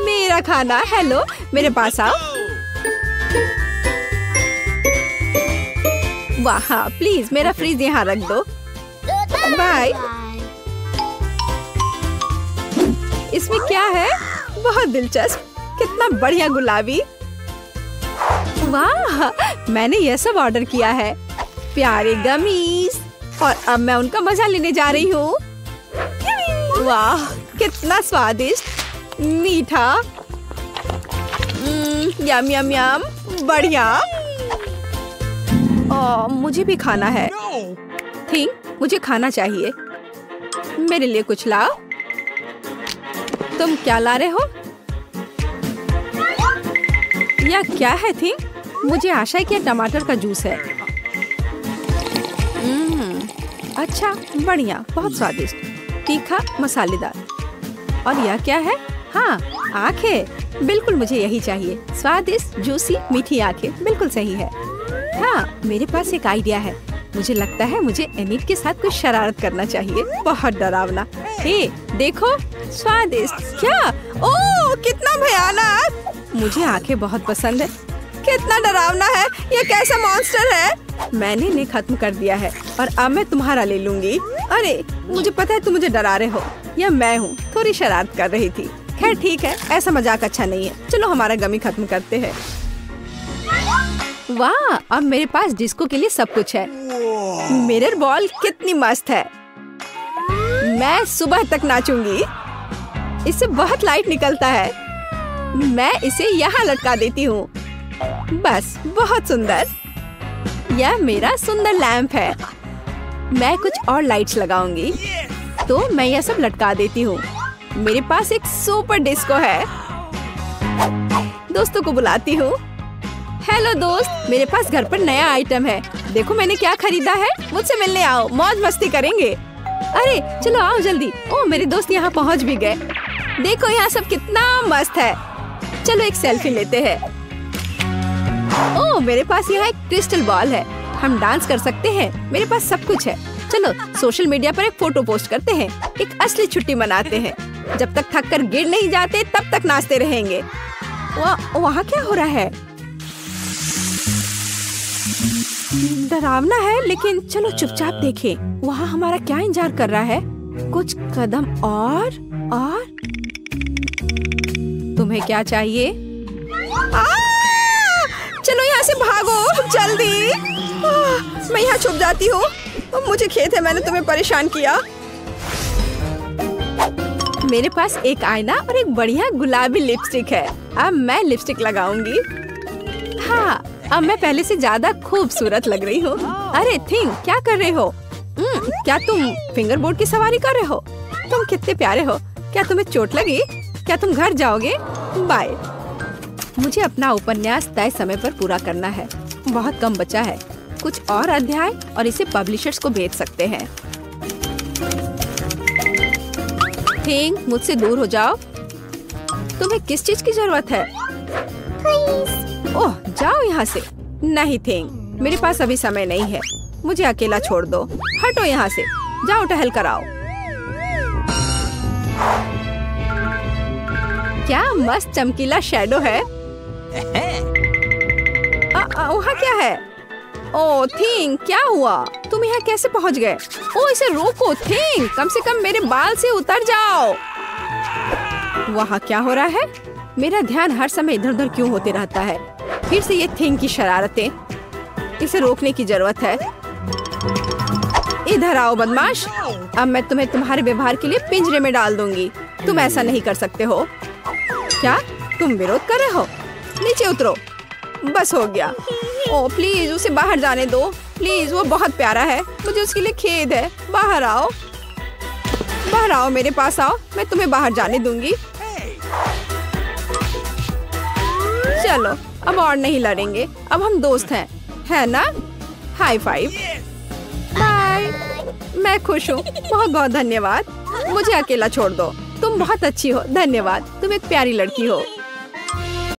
मेरा खाना। हेलो, मेरे पास आओ। वाह, हाँ, प्लीज मेरा फ्रिज यहाँ रख दो। बाय। इसमें क्या है? बहुत दिलचस्प। कितना बढ़िया गुलाबी। वाह, मैंने यह सब ऑर्डर किया है। प्यारे गमीज। और अब मैं उनका मजा लेने जा रही हूँ। वाह, कितना स्वादिष्ट, मीठा। यम यम यम, बढ़िया। मुझे भी खाना है। थिंक मुझे खाना चाहिए। मेरे लिए कुछ लाओ। तुम क्या ला रहे हो? यह क्या है थिंक? मुझे आशा है कि टमाटर का जूस है। अच्छा, बढ़िया, बहुत स्वादिष्ट, तीखा, मसालेदार। और यह क्या है? हाँ, आंखें। बिल्कुल मुझे यही चाहिए। स्वादिष्ट, जूसी, मीठी आंखें। बिल्कुल सही है। हाँ, मेरे पास एक आइडिया है। मुझे लगता है मुझे एनिट के साथ कुछ शरारत करना चाहिए। बहुत डरावना। हे, देखो, स्वादिष्ट। क्या? ओह, कितना भयानक। मुझे आंखें बहुत पसंद है। कितना डरावना है। ये कैसा मॉन्स्टर है? मैंने इन्हें खत्म कर दिया है और अब मैं तुम्हारा ले लूंगी। अरे, मुझे पता है तुम मुझे डरा रहे हो। यह मैं हूँ, थोड़ी शरारत कर रही थी। खैर ठीक है, ऐसा मजाक अच्छा नहीं है। चलो हमारा गमी खत्म करते हैं। वाह, अब मेरे पास डिस्को के लिए सब कुछ है। मिरर बॉल कितनी मस्त है। मैं सुबह तक नाचूंगी। इससे बहुत लाइट निकलता है। मैं इसे यहाँ लटका देती हूँ। बस, बहुत सुंदर। यह मेरा सुंदर लैंप है। मैं कुछ और लाइट्स लगाऊंगी। तो मैं यह सब लटका देती हूँ। मेरे पास एक सुपर डिस्को है। दोस्तों को बुलाती हूँ। हेलो दोस्त, मेरे पास घर पर नया आइटम है। देखो मैंने क्या खरीदा है। मुझसे मिलने आओ, मौज मस्ती करेंगे। अरे चलो आओ जल्दी। ओह, मेरे दोस्त यहाँ पहुँच भी गए। देखो यहाँ सब कितना मस्त है। चलो एक सेल्फी लेते हैं। ओह, मेरे पास यहाँ एक क्रिस्टल बॉल है। हम डांस कर सकते हैं। मेरे पास सब कुछ है। चलो सोशल मीडिया पर एक फोटो पोस्ट करते हैं। एक असली छुट्टी मनाते हैं। जब तक थक कर गिर नहीं जाते तब तक नाचते रहेंगे। वहाँ क्या हो रहा है? डरावना है, लेकिन चलो चुपचाप देखें। वहाँ हमारा क्या इंतजार कर रहा है? कुछ कदम और तुम्हें क्या चाहिए? चलो यहाँ से भागो जल्दी। मैं यहाँ छुप जाती हूँ। मुझे खेद है मैंने तुम्हें परेशान किया। मेरे पास एक आईना और एक बढ़िया गुलाबी लिपस्टिक है। अब मैं लिपस्टिक लगाऊंगी। हाँ, अब मैं पहले से ज्यादा खूबसूरत लग रही हूँ। अरे थिंग, क्या कर रहे हो? क्या तुम फिंगर बोर्ड की सवारी कर रहे हो? तुम कितने प्यारे हो। क्या तुम्हें चोट लगी? क्या तुम घर जाओगे? बाय। मुझे अपना उपन्यास तय समय पर पूरा करना है। बहुत कम बचा है। कुछ और अध्याय और इसे पब्लिशर्स को भेज सकते हैं। थिंग, मुझसे दूर हो जाओ। तुम्हें किस चीज की जरूरत है? ओह, जाओ यहाँ से। नहीं थिंग, मेरे पास अभी समय नहीं है। मुझे अकेला छोड़ दो। हटो यहाँ से। जाओ टहल कर आओ। क्या मस्त चमकीला शैडो है। वहाँ क्या है? ओह थिंग, क्या हुआ? तुम यहाँ कैसे पहुँच गए? ओह, इसे रोको थिंग, कम से कम मेरे बाल से उतर जाओ। वहाँ क्या हो रहा है? मेरा ध्यान हर समय इधर उधर क्यों होते रहता है? फिर से ये थिंग की शरारतें। इसे रोकने की जरूरत है। इधर आओ बदमाश। अब मैं तुम्हें तुम्हारे व्यवहार के लिए पिंजरे में डाल दूंगी। तुम ऐसा नहीं कर सकते हो। क्या तुम विरोध कर रहे हो? नीचे उतरो। बस हो गया। ओह प्लीज, उसे बाहर जाने दो प्लीज। वो बहुत प्यारा है। मुझे उसके लिए खेद है। बाहर आओ, बाहर आओ, मेरे पास आओ। मैं तुम्हें बाहर जाने दूंगी। चलो, अब और नहीं लड़ेंगे। अब हम दोस्त हैं, है ना? High five. बाय। मैं खुश हूँ। बहुत बहुत धन्यवाद। मुझे अकेला छोड़ दो। तुम बहुत अच्छी हो। धन्यवाद। तुम एक प्यारी लड़की हो।